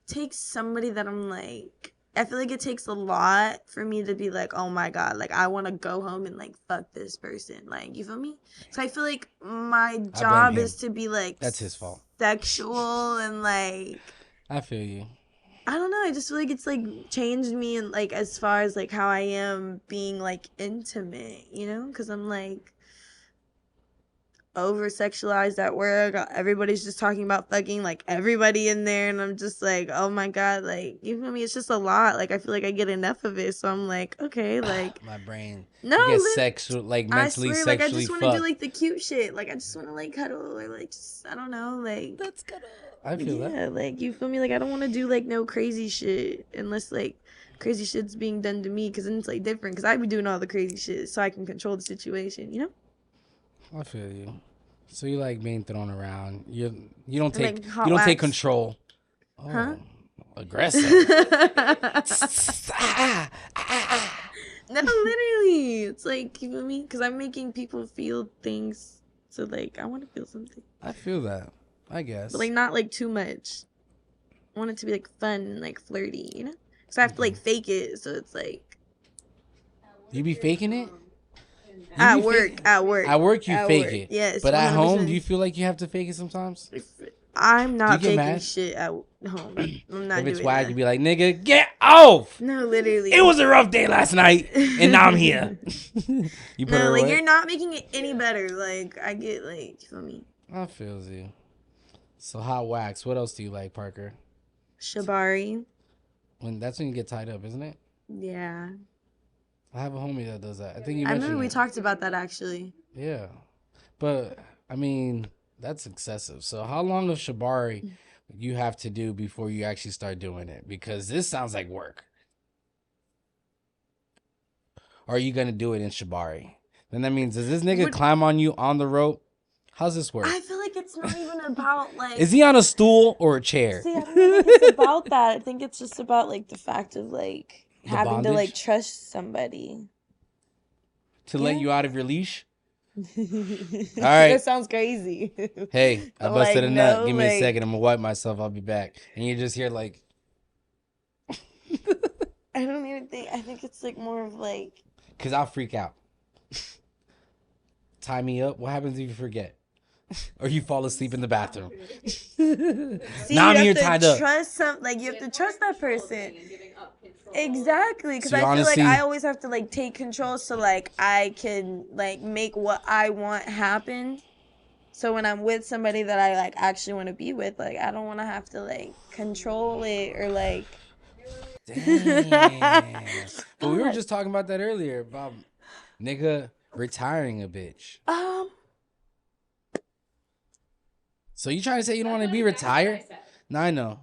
takes somebody that I'm like, I feel like it takes a lot for me to be like, oh my God, like I want to go home and like fuck this person. Like, you feel me? So I feel like my job him. is to be like, That's his fault. Sexual and like, I feel you. I don't know. I just feel like it's like changed me and like as far as like how I am being like intimate, you know? Because I'm like over sexualized at work. Everybody's just talking about fucking like everybody in there, and I'm just like, oh my God, like you feel me? It's just a lot. Like I feel like I get enough of it, so I'm like, okay, like my brain. no, you get sexual, like mentally, I swear, sexually like I just want to fucked. do like the cute shit. Like I just want to like cuddle or like just, I don't know, like Let's cuddle. I feel that. Yeah, like you feel me? Like I don't want to do like no crazy shit unless like crazy shit's being done to me, because then it's like different. Because I be doing all the crazy shit so I can control the situation, you know? I feel you. So you like being thrown around. You don't take Like hot you don't take wax. control. Oh, Huh? aggressive. No, literally. It's like, you feel me? Because I'm making people feel things. So, like, I want to feel something. I feel that. I guess. But, like, not, like, too much. I want it to be, like, fun and, like, flirty, you know? So I have to, like, fake it. So it's, like... You be faking it? At work. At work, you fake it. Yes. But at 100%. home, do you feel like you have to fake it sometimes? I'm not Do you get faking mad? shit at home. I'm not If it's doing whack, that. you be like, nigga, get off! No, literally. It was a rough day last night, and now I'm here. You put No, her like, away? you're not making it any better. Like, I get, like, you feel me? I feel you. So hot wax. What else do you like, Parker? Shibari. That's when you get tied up, isn't it? Yeah. I have a homie that does that. I think you I mentioned remember we it. talked about that, actually. Yeah. But, I mean, that's excessive. So how long of shibari you have to do before you actually start doing it? Because this sounds like work. Or are you going to do it in shibari? Then that means, does this nigga climb on you on the rope? How's this work? I feel like it's not even about, like... Is he on a stool or a chair? See, I don't think it's about that. I think it's just about, like, the fact of, like, The having to, like, bondage? trust somebody. To let you out of your leash? All right. That sounds crazy. Hey, I But, busted like, a nut. no, Give me a like- second. I'm going to wipe myself. I'll be back. And you just hear like... I don't even think... I think it's, like, more of, like... Because I'll freak out. Tie me up. What happens if you forget? Or you fall asleep in the bathroom. See, Now I'm you here have to tied up. trust you have to trust that person. Exactly, because So I feel honestly- like I always have to like take control so like I can like make what I want happen. So when I'm with somebody that I like actually want to be with, like I don't want to have to like control it or like. Damn. But we were just talking about that earlier about nigga retiring a bitch. So you trying to say you don't want to be retired? No, I know.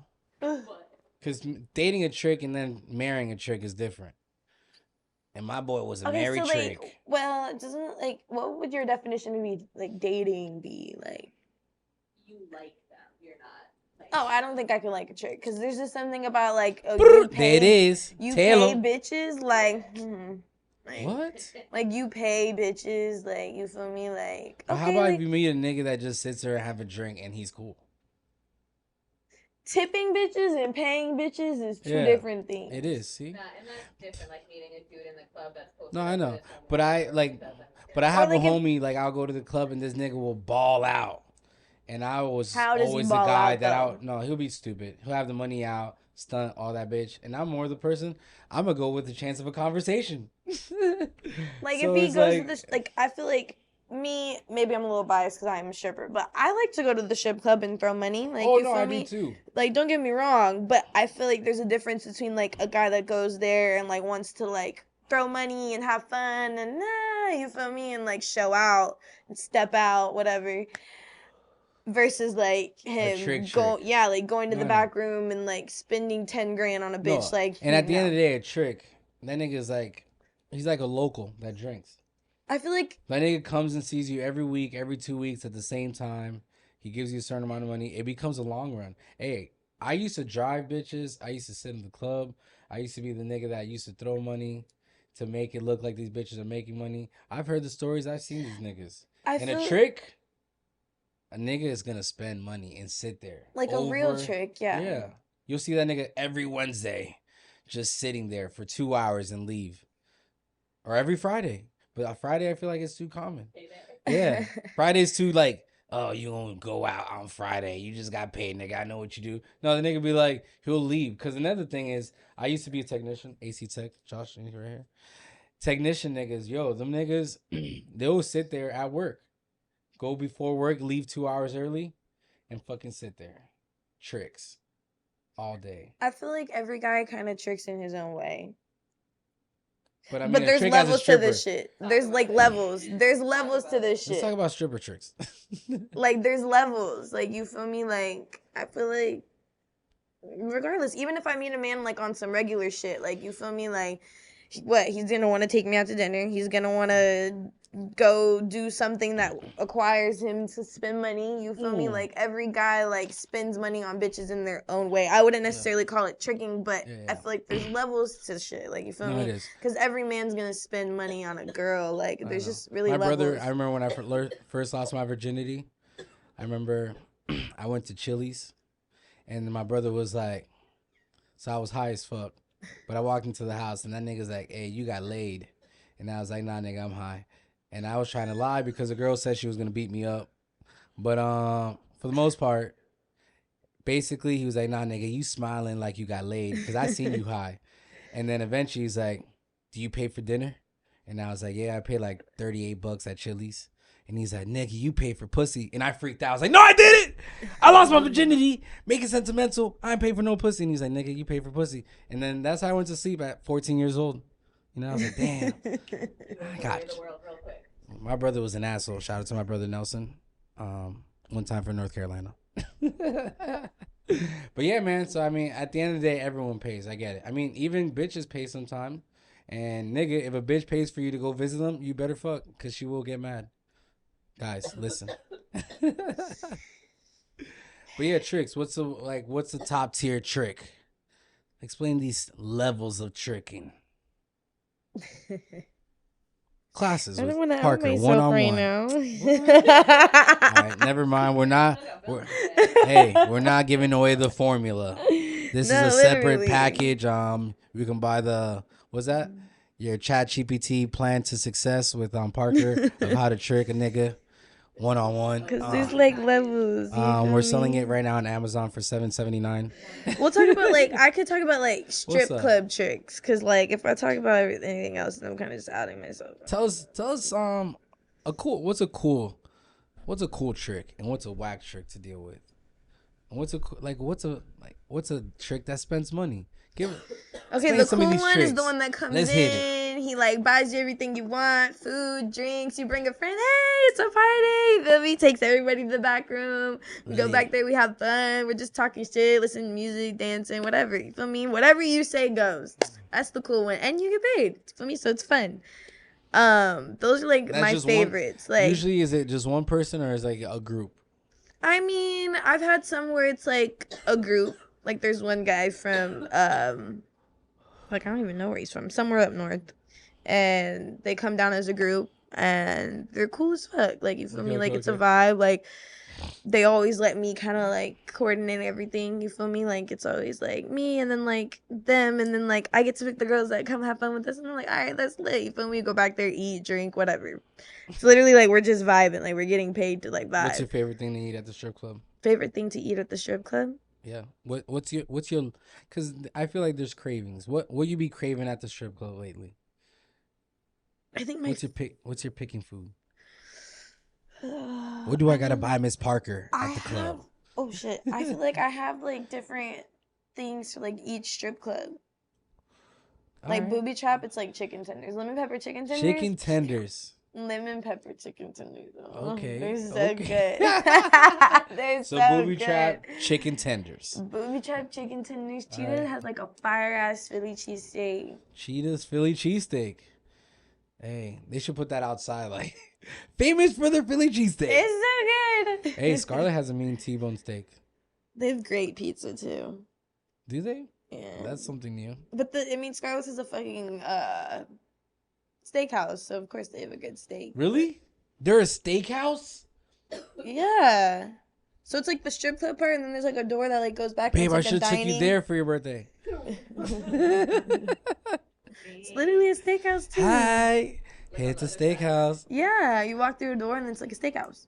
Because dating a trick and then marrying a trick is different. And my boy was a married trick. Like, well, it doesn't like what would your definition of be like dating be like? You like them. You're not. Like, Oh, I don't think I can like a trick because there's just something about like you There it pay, is. you Tell pay 'em. bitches like, like What? like you pay bitches like you feel me like Well, okay how about like, if you meet a nigga that just sits there and have a drink and he's cool? tipping bitches and paying bitches is two Yeah, different things. It is, see? and that's different. Like meeting a dude in the club that's supposed No, to I know. with someone But I who like, doesn't. but I have like a homie, like I'll go to the club and this nigga will ball out. And I was How does he always the ball guy out, that though? no, he'll be stupid. He'll have the money out, stunt, all that bitch. And I'm more the person, I'm going to go with the chance of a conversation. Like So if he it's goes like- to this, like I feel like me, maybe I'm a little biased because I'm a stripper, but I like to go to the strip club and throw money. Like, Oh, you no, feel I me? do too. Like, don't get me wrong, but I feel like there's a difference between like a guy that goes there and like wants to like throw money and have fun and you feel me, and like show out and step out, whatever. versus like him going to the No. back room and like spending 10 grand on a bitch. No. Like, And at the end no. of the day, a trick. That nigga's like, he's like a local that drinks. I feel like That nigga comes and sees you every week, every 2 weeks at the same time. He gives you a certain amount of money. It becomes a long run. Hey, I used to drive bitches. I used to sit in the club. I used to be the nigga that used to throw money to make it look like these bitches are making money. I've heard the stories. I've seen these niggas. And a trick, a nigga is going to spend money and sit there. Like a real trick, yeah. Yeah. You'll see that nigga every Wednesday just sitting there for 2 hours and leave. Or every Friday. But on Friday, I feel like it's too common. Yeah. Friday's too like, oh, you don't go out on Friday. You just got paid, nigga. I know what you do. No, the nigga be like, he'll leave. Because another thing is, I used to be a technician, AC tech. Josh, right here. Technician niggas, yo, them niggas, they'll sit there at work. Go before work, leave 2 hours early, and fucking sit there. Tricks. All day. I feel like every guy kind of tricks in his own way. But I mean, but there's levels to this shit. There's like levels. There's levels to this shit. Let's talk about stripper tricks. Like there's levels. Like you feel me? Like I feel like regardless, even if I meet a man like on some regular shit, like you feel me? Like what? He's gonna want to take me out to dinner. He's gonna want to go do something that acquires him to spend money. You feel me? Like every guy like spends money on bitches in their own way. I wouldn't necessarily call it tricking, but I feel like there's levels to shit. Like you feel me? Because every man's gonna spend money on a girl. Like there's just really my levels. brother. I remember when I first lost my virginity. I remember I went to Chili's, and my brother was like, so I was high as fuck, but I walked into the house and that nigga's like, hey, you got laid, and I was like, nah, nigga, I'm high. And I was trying to lie because the girl said she was going to beat me up. But for the most part, basically, he was like, nah, nigga, you smiling like you got laid because I seen you high. And then eventually he's like, do you pay for dinner? And I was like, yeah, I paid like $38 at Chili's. And he's like, nigga, you pay for pussy. And I freaked out. I was like, no, I did it. I lost my virginity. Make it sentimental. I ain't pay for no pussy. And he's like, nigga, you pay for pussy. And then that's how I went to sleep at 14 years old. You know, I was like, damn. I got you. My brother was an asshole. Shout out to my brother Nelson. One time for North Carolina. But yeah, man. So, I mean, at the end of the day, everyone pays. I get it. I mean, even bitches pay sometime. And, nigga, if a bitch pays for you to go visit them, you better fuck because she will get mad. Guys, listen. But, yeah, tricks. What's the top tier trick? Explain these levels of tricking. Classes with Parker 1-on-1 right now. All right, never mind. We're not giving away the formula. This is a separate package. We can buy your ChatGPT plan to success with Parker of how to trick a nigga 1-on-1. Because there's like levels. We're selling it right now on Amazon for $7.79. We'll talk about I could talk about strip club tricks. Because if I talk about anything else, then I'm kind of just outing myself. Tell us what's a cool trick and what's a whack trick to deal with, and what's a trick that spends money. The cool one is the one that comes in. He buys you everything you want, food, drinks. You bring a friend. Hey, it's a party. Then he takes everybody to the back room. We go back there. We have fun. We're just talking shit, listening to music, dancing, whatever. You feel me? Whatever you say goes. That's the cool one, and you get paid. You feel me? So it's fun. Those are my favorites. Usually, is it just one person or is it a group? I mean, I've had some where it's a group. There's one guy from I don't even know where he's from. Somewhere up north. And they come down as a group and they're cool as fuck. You feel me? It's a vibe. They always let me kind of coordinate everything. You feel me? It's always me and then them and then I get to pick the girls that come have fun with us and I'm all right, that's lit. You feel me? Go back there, eat, drink, whatever. It's literally we're just vibing. We're getting paid to vibe. What's your favorite thing to eat at the strip club? Favorite thing to eat at the strip club? Yeah. What's your because I feel like there's cravings. What you be craving at the strip club lately? I think what's your picking food? What do I gotta buy Miss Parker at the club? Oh shit. I feel I have different things for each strip club. Booby trap, it's chicken tenders. Lemon pepper chicken tenders. Chicken tenders. Lemon pepper chicken tenders. Oh, Okay, they're so okay. good. They're So so booby good. trap chicken tenders. Booby trap chicken tenders. All Cheetah right. has like a fire ass Philly cheesesteak. Cheetah's Philly cheesesteak. Hey, they should put that outside, like famous for their Philly cheesesteak. It's so good. Hey, Scarlett has a mean T-bone steak. They have great pizza too. Do they? Yeah. That's something new. But Scarlett's is a fucking steakhouse, so of course they have a good steak. Really? They're a steakhouse? Yeah. So it's like the strip club part, and then there's like a door that like goes back. Babe, and I it's like should take you there for your birthday. It's literally a steakhouse too. Hi. Hey, it's a steakhouse. Yeah, you walk through a door and it's like a steakhouse.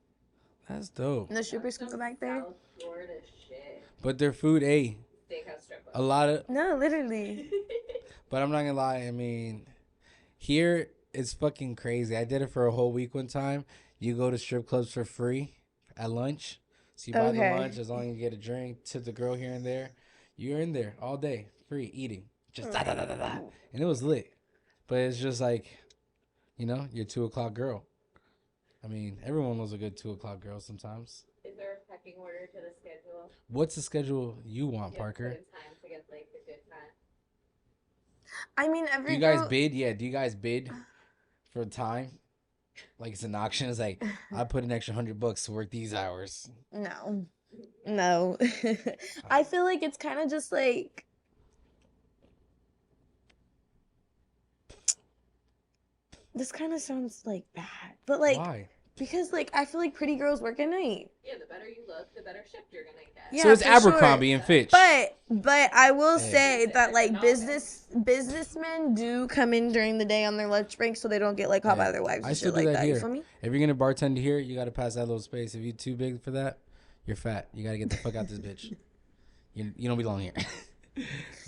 That's dope. And the strippers can go back there. South Florida shit. But their food, hey, Steakhouse strip a lot of. No, literally. But I'm not gonna lie. I mean, here it's fucking crazy. I did it for a whole week one time. You go to strip clubs for free at lunch. So you buy the Okay. lunch as long as you get a drink, tip the girl here and there. You're in there all day, free eating, just da da da da da, and it was lit. But it's just like, you know, your 2 o'clock girl. I mean, everyone knows a good 2 o'clock girl sometimes. Is there a pecking order to the schedule? What's the schedule you want, You have to Parker? put in time to get like a good time. I mean, Do every you guys girl- bid? Yeah, do you guys bid for time? Like it's an auction. It's like I put an extra $100 to work these hours. No. No. I feel like it's kind of just like. This kind of sounds like bad, but like Why? because like I feel like pretty girls work at night. Yeah, the better you look, the better shift you're gonna get. Yeah, So it's for Abercrombie sure. and Fitch. But I will Hey. say that like businessmen do come in during the day on their lunch break, so they don't get like caught by Hey, their wives I and still shit do like that that. You here. feel me? If you're gonna bartend here, you gotta pass that little space. If you're too big for that, you're fat. You gotta get the fuck out this bitch. You don't belong here.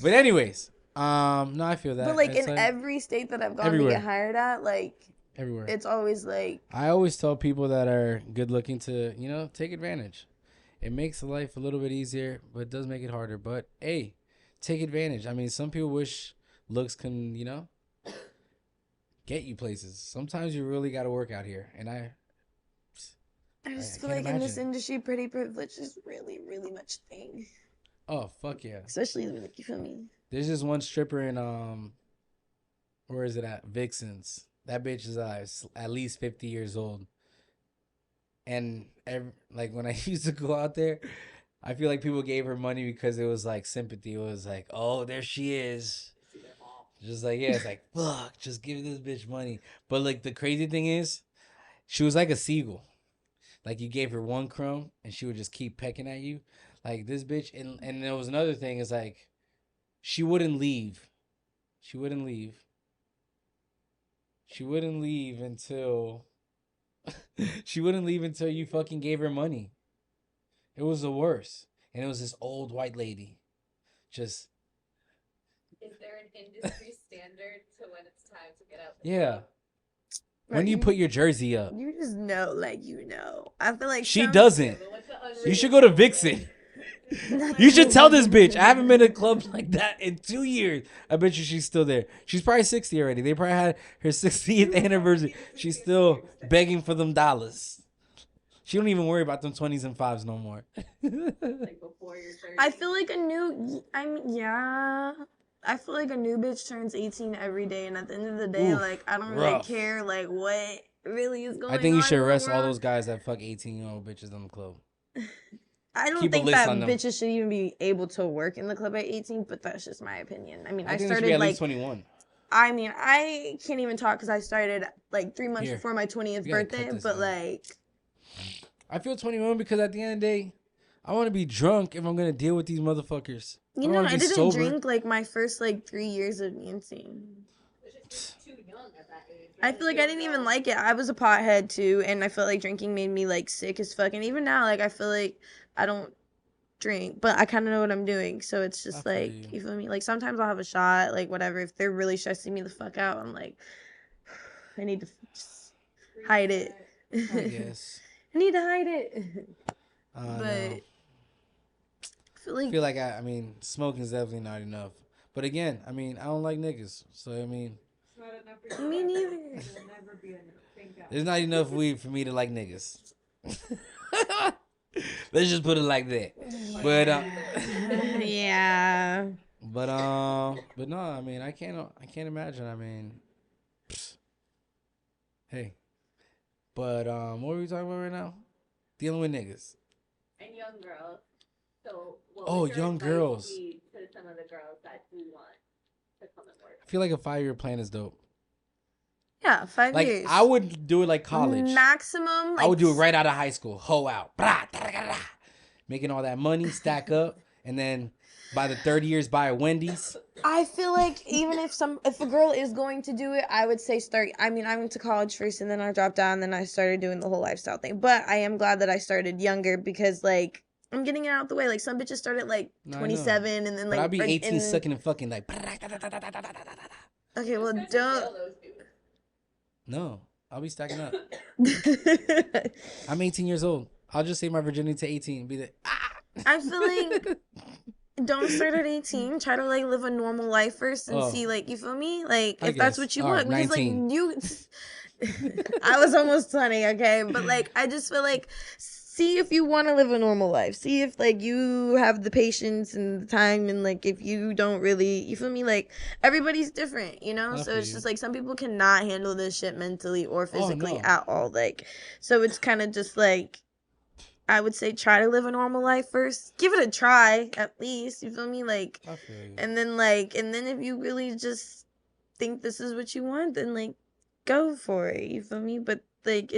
But anyways, no, I feel that. But like It's in every state that I've gone everywhere. to get hired at, like everywhere. it's always like I always tell people that are good looking to, you know, take advantage. It makes life a little bit easier, but it does make it harder. But hey, take advantage. I mean, some people wish looks can, you know, get you places. Sometimes you really got to work out here. And I just I feel can't like in this imagine. industry, pretty privilege is really, really much thing. oh, fuck yeah. Especially like you feel me. There's this one stripper in, where is it at? Vixen's. That bitch is at least 50 years old. And like when I used to go out there, I feel like people gave her money because it was like sympathy. It was like, oh, there she is. Just like, yeah, it's like, fuck, just give this bitch money. But like the crazy thing is, she was like a seagull. Like you gave her one crumb and she would just keep pecking at you. Like this bitch. And there was another thing is like, she wouldn't leave. She wouldn't leave. She wouldn't leave until she wouldn't leave until you fucking gave her money. It was the worst. And it was this old white lady. Just Is there an industry standard to when it's time to get out? yeah. Right, When you put your jersey up. You just know, like you know. I feel like She some- doesn't. What's the You should go to Vixen. You should tell this bitch. I haven't been to clubs like that in 2 years. I bet you she's still there. She's probably 60 already. They probably had her 60th anniversary. She's still begging for them dollars. She don't even worry about them 20s and 5s no more. like before your 30s? I feel like I feel like a new bitch turns 18 every day, and at the end of the day, Oof, like I don't really rough. care like what really is going on. I think you should in the arrest all world. those guys that fuck 18-year-old bitches in the club. I don't keep a think list that on them. bitches should even be able to work in the club at 18, but that's just my opinion. I mean, I I think they should be started at like least 21. I mean, I can't even talk because I started like 3 months Here. before my 20th You gotta cut birthday, this but out. like I feel 21 because at the end of the day, I want to be drunk if I'm going to deal with these motherfuckers. you know, wanna I be didn't sober. drink like my first like 3 years of dancing. It's just too young at that age. I feel like I didn't even like it. I was a pothead too, and I felt like drinking made me like sick as fuck. And even now, like I feel like I don't drink, but I kind of know what I'm doing. So it's I just feel like you. you feel me. Like sometimes I'll have a shot, like whatever. If they're really stressing me the fuck out, I'm like, I need to just hide it. I guess. I need to hide it. I don't But know. I feel I like feel like I mean, smoking is definitely not enough. But again, I mean, I don't like niggas. So, I mean, It's not enough for you. Me neither. It'll never be enough. Thank God. There's not enough weed for me to like niggas. Let's just put it like that. But Yeah. but no, I mean, I can't imagine. I mean, hey, but what are we talking about right now? Dealing with niggas. And young girls. So, what Oh, would your young advice girls. be to some of the girls that do want to come and work? I feel like a 5-year plan is dope. Yeah, 5 Like years. I would do it like college. Maximum. Like, I would do it right out of high school. Hoe out. Blah, da, da, da, da. Making all that money, stack up, and then by the 30 years buy a Wendy's. I feel like even if a girl is going to do it, I would say start. I mean, I went to college first, and then I dropped out, and then I started doing the whole lifestyle thing. But I am glad that I started younger because like I'm getting it out the way. Like some bitches start at like No, I know. 27, and then like But I'd be 18 and- sucking and fucking like. Okay, well Especially don't. those dudes. No, I'll be stacking up. I'm 18 years old. I'll just say my virginity to 18 and be like, I feel like don't start at 18. Try to like live a normal life first and Oh. see like you feel me? Like I if that's guess. what you All want. right, Because 19. like you I was almost 20, okay? But like I just feel like see if you want to live a normal life. See if like you have the patience and the time and like if you don't really you feel me? Like everybody's different, you know? I So feel it's you. just like some people cannot handle this shit mentally or physically no. at all. Like so it's kind of just like I would say try to live a normal life first. Give it a try, at least. You feel me? Like, I feel you. and then if you really just think this is what you want, then like, go for it. You feel me? But like,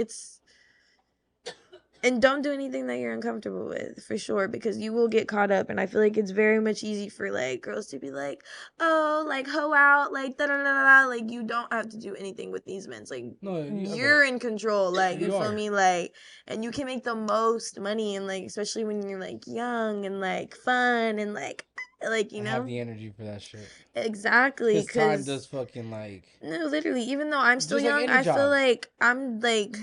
and don't do anything that you're uncomfortable with, for sure, because you will get caught up. And I feel like it's very much easy for like girls to be like, oh, like hoe out, like da da da da. Like you don't have to do anything with these men. It's like No, you're in control. Like you You feel are. me? Like and you can make the most money and like especially when you're like young and like fun and like you I know have the energy for that shit. exactly Because time because does fucking like. no, literally, even though I'm still Just like young, any I feel job. like I'm like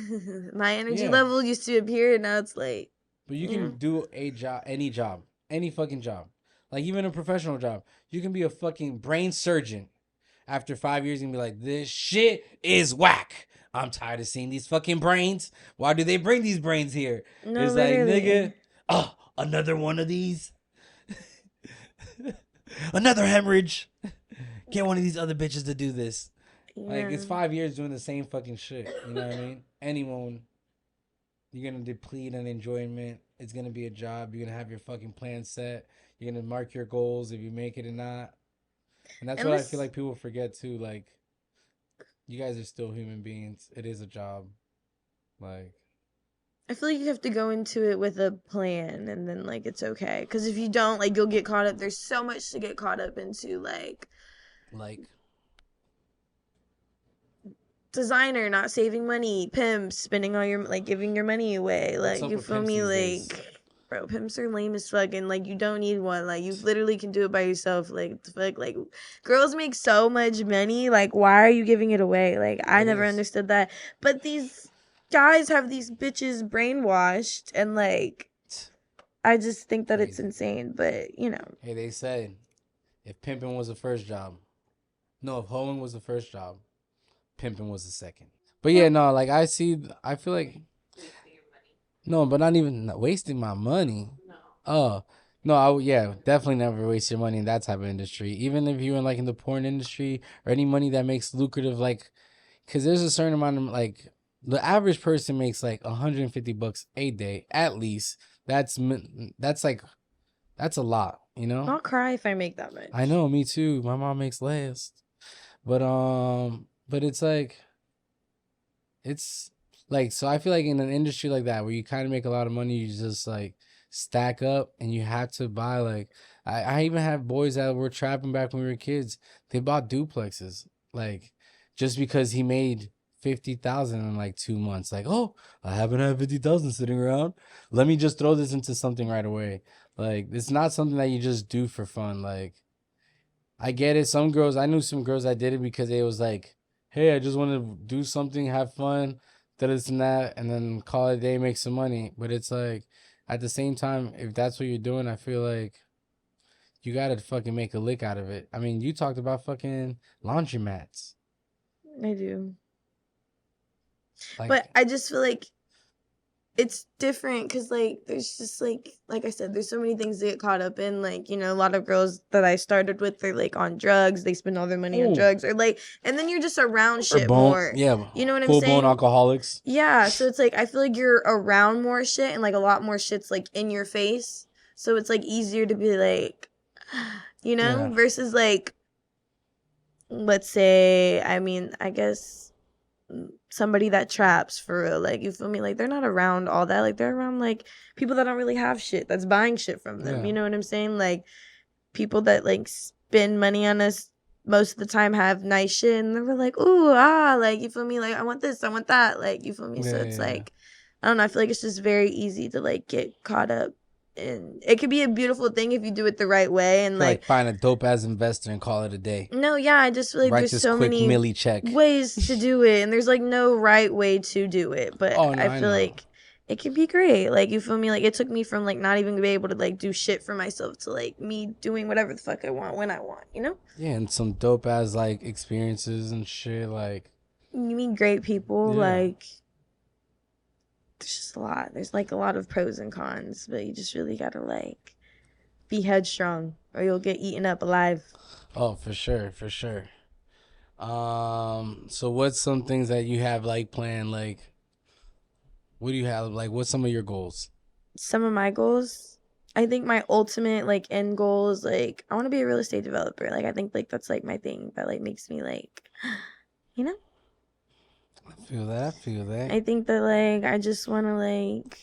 my energy Yeah. level used to appear and now it's like But you Yeah. can do a job, any fucking job. Like even a professional job. You can be a fucking brain surgeon. After 5 years, you can be like, this shit is whack. I'm tired of seeing these fucking brains. Why do they bring these brains here? no, It's literally. like, nigga, another one of these. Another hemorrhage. Get one of these other bitches to do this. Like, it's Yeah. 5 years doing the same fucking shit. You know what I mean? Anyone, you're going to deplete an enjoyment. It's going to be a job. You're going to have your fucking plan set. You're going to mark your goals if you make it or not. And that's And what I this- feel like people forget too. Like, you guys are still human beings. It is a job. Like, I feel like you have to go into it with a plan and then like it's okay. Because if you don't, like you'll get caught up. There's so much to get caught up into, like designer not saving money, pimps spending all your like giving your money away. What's Like up you with feel pimps me? these Like days? bro, pimps are lame as fuck and like you don't need one. Like you literally can do it by yourself. Like the fuck, like girls make so much money. Like why are you giving it away? Like I It never is. understood that. But these guys have these bitches brainwashed and like I just think that it's Crazy. insane. But you know, Hey, they said if pimping was the first job, no, if hoeing was the first job, pimping was the second. But yeah, no, like I feel like, Wasting your money. no, but not even wasting my money. No. Oh, no, definitely never waste your money in that type of industry. Even if you're in like in the porn industry or any money that makes lucrative, like, because there's a certain amount of like the average person makes like $150 a day at least. That's like that's a lot, you know. I'll cry if I make that much. I know, me too. My mom makes less, but it's like, it's like, so I feel like in an industry like that where you kind of make a lot of money, you just like stack up and you have to buy like, I even have boys that were trapping back when we were kids. They bought duplexes like just because he made 50,000 in like 2 months. Like, oh, I haven't had 50,000 sitting around. Let me just throw this into something right away. Like, it's not something that you just do for fun. Like, I get it. I knew some girls that did it because it was like, hey, I just want to do something, have fun, this and that, and then call it a day, make some money. But it's like, at the same time, if that's what you're doing, I feel like you gotta fucking make a lick out of it. I mean, you talked about fucking laundromats. I do. Like, But I just feel like it's different because, like, there's just, like I said, there's so many things to get caught up in. Like, you know, a lot of girls that I started with, they're, like, on drugs. They spend all their money on Ooh. drugs. Or, like, and then you're just around or shit bone, more. yeah, You know what I'm full-blown saying? alcoholics. Yeah, so it's, like, I feel like you're around more shit and, like, a lot more shit's, like, in your face. So it's, like, easier to be, like, you know? Yeah. Versus, like, let's say, I mean, I guess somebody that traps for real, like, you feel me, like, they're not around all that, like, they're around, like, people that don't really have shit that's buying shit from them. Yeah. You know what I'm saying? Like, people that, like, spend money on us most of the time have nice shit and they're like, ooh, like, you feel me, like, I want this, I want that, like, you feel me? So it's like, I don't know, I feel like it's just very easy to, like, get caught up. And it could be a beautiful thing if you do it the right way. And like find a dope ass investor and call it a day. no, yeah, I just feel like Write there's this so quick many milli check. ways to do it, and there's like no right way to do it. But Oh, no, I feel like it can be great. Like, you feel me? Like, it took me from like not even be able to like do shit for myself to like me doing whatever the fuck I want when I want. You know? Yeah, and some dope ass like experiences and shit. Like, You meet great people. Yeah. Like, there's just a lot. There's like a lot of pros and cons, but you just really gotta like be headstrong, or you'll get eaten up alive. oh, for sure, for sure. So what's some things that you have like planned? Like, what do you have? Like, what's some of your goals? Some of my goals, I think my ultimate like end goal is like I want to be a real estate developer. Like, I think like that's like my thing that like makes me like, you know? I feel that. I feel that. I think that like I just want to like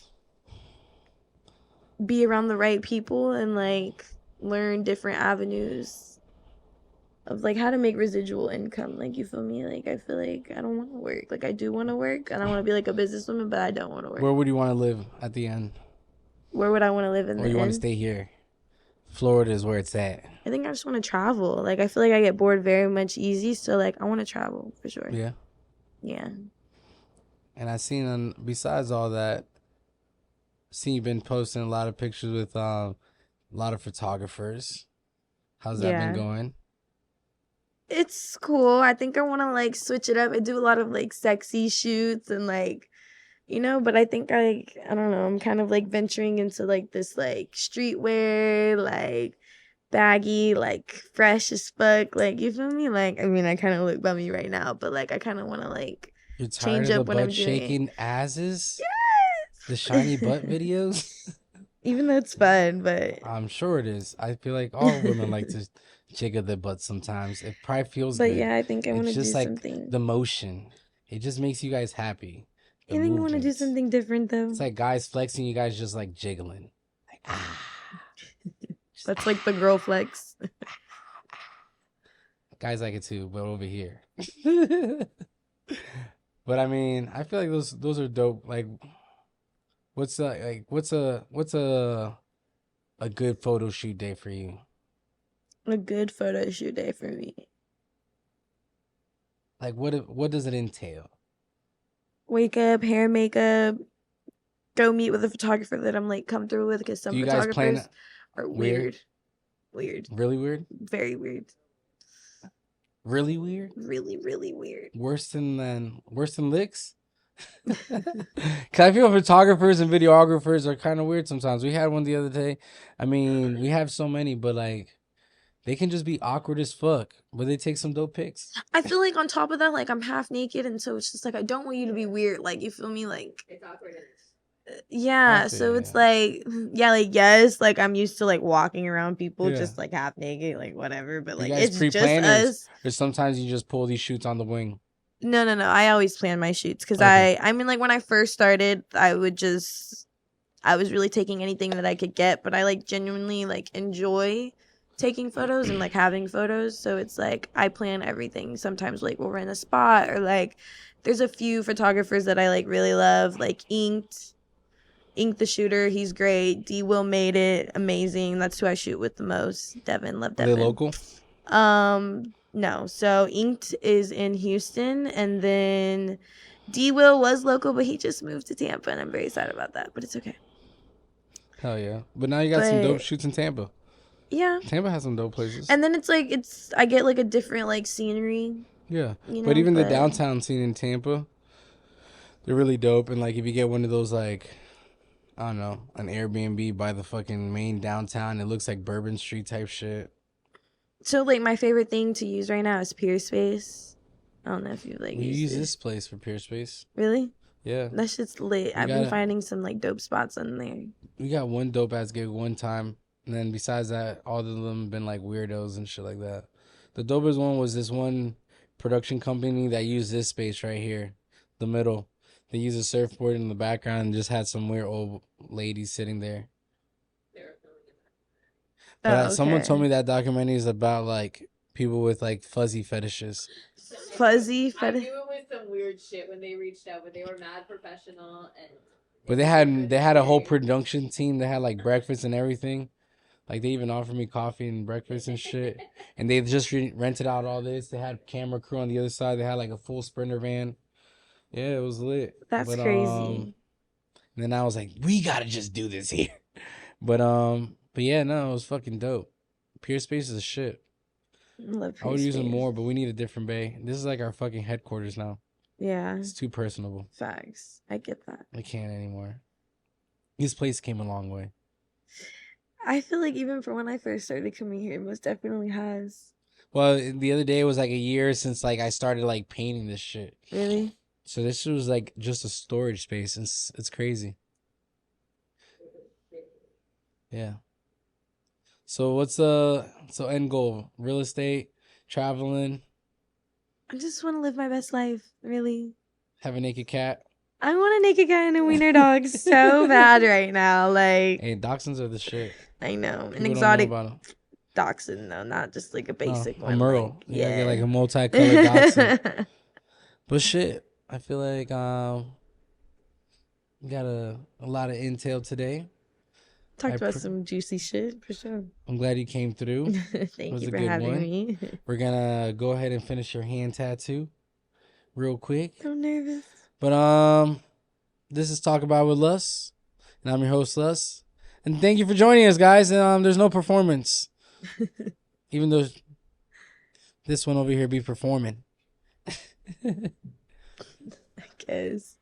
be around the right people and like learn different avenues of like how to make residual income. Like, you feel me? Like, I feel like I don't want to work. Like, I do want to work and I want to be like a businesswoman, but I don't want to work. Where would you want to live at the end? Where would I want to live in Or the you want to end? stay here? Florida is where it's at. I think I just want to travel. Like, I feel like I get bored very much easy, so like I want to travel for sure. Yeah. Yeah. And I seen besides all that, seen you've been posting a lot of pictures with a lot of photographers. How's that Yeah. been going? It's cool. I think I want to like switch it up. I do a lot of like sexy shoots and like, you know, but I think I don't know, I'm kind of like venturing into like this like streetwear, like baggy, like fresh as fuck. Like, you feel me? Like, I mean, I kind of look bummy right now, but like I kind of want to like You're tired change of up the when I'm butt doing it. shaking asses? Yes. The shiny butt videos? Even though it's fun, but I'm sure it is. I feel like all women like to jiggle their butts sometimes. It probably feels but good. yeah, I think I want to It's do just like something. the motion. It just makes you guys happy. The I think I want to do movement. something different though. It's like guys flexing, you guys just like jiggling. Like, ah. Just, That's like the girl flex. guys like it too, but over here. But I mean, I feel like those are dope. Like, what's a good photo shoot day for you? A good photo shoot day for me. Like, what does it entail? Wake up, hair, makeup, go meet with a photographer that I'm like comfortable with, because some Do you guys plan photographers are weird? weird, Really weird? very weird, Really weird? really, really weird. Worse than licks? Cause I feel photographers and videographers are kind of weird sometimes. We had one the other day. I mean, we have so many, but like, they can just be awkward as fuck, but they take some dope pics. I feel like on top of that, like, I'm half naked, and so it's just like I don't want you to be weird. Like, you feel me? Like, It's awkward. yeah. see, So yeah. it's like, yeah, like, yes, like I'm used to like walking around people Yeah. just like half naked, like whatever. But You like, guys it's just pre-plan us. or sometimes you just pull these shoots on the wing. No. I always plan my shoots because Okay. I mean, like, when I first started, I was really taking anything that I could get, but I like genuinely like enjoy taking photos and like having photos. So it's like I plan everything. Sometimes like we'll rent a spot, or like there's a few photographers that I like really love, like Ink the shooter, he's great. D Will made it amazing. That's who I shoot with the most. Devin, love Are Devin. they local? No. So Inked is in Houston, and then D Will was local, but he just moved to Tampa, and I'm very sad about that. But it's okay. Hell yeah. But now you got some dope But- shoots in Tampa. Yeah. Tampa has some dope places. And then it's like I get like a different like scenery. Yeah, You know, but even the downtown scene in Tampa, they're really dope. And like, if you get one of those, like, I don't know, an Airbnb by the fucking main downtown, it looks like Bourbon Street type shit. So like my favorite thing to use right now is Peerspace. I don't know if you like We used use it. this place for Peer Space. Really? Yeah, That shit's lit. We I've been gotta- finding some like dope spots on there. we got one dope ass gig one time, and then besides that, all of them been like weirdos and shit like that. The dopest one was this one production company that used this space right here, the middle. They used a surfboard in the background and just had some weird old ladies sitting there. But someone told me that documentary is about like people with like fuzzy fetishes. Fuzzy I fetish. knew it was some weird shit when they reached out, but they were mad professional and. But they had a whole production team. They had like breakfast and everything. Like they even offered me coffee and breakfast and shit. And they just rented out all this. They had camera crew on the other side. They had like a full Sprinter van. Yeah, it was lit. That's But, crazy. And then I was like, we gotta just do this here. But yeah, no, it was fucking dope. Peer Space is a shit. I love I would use it Peerspace. more, but we need a different bay. This is like our fucking headquarters now. Yeah, It's too personable. facts. I get that. I can't anymore. This place came a long way. I feel like even for when I first started coming here, it most definitely has. Well, the other day was like a year since like I started like painting this shit. Really? So this was like just a storage space. It's crazy. Yeah. So what's end goal? Real estate, traveling, I just want to live my best life. Really. have a naked cat. I want a naked guy and a wiener dog so bad right now. Like, Hey, dachshunds are the shit. I know. An People don't know exotic about 'em. dachshund, though, not just like a basic A one. Merle. Like, You gotta yeah. get like a multicolored dachshund. But shit, I feel like we got a lot of intel today. Talked about some juicy shit for sure. I'm glad you came through. Thank was you a for good having one. me. We're gonna go ahead and finish your hand tattoo real quick. I'm nervous. But this is Talk About with Lust, and I'm your host Lust. And thank you for joining us, guys. There's no performance, even though this one over here be performing. I guess.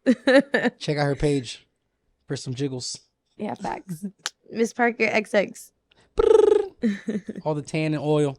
Check out her page for some jiggles. Yeah, facts. Miss Parker XX. All the tan and oil.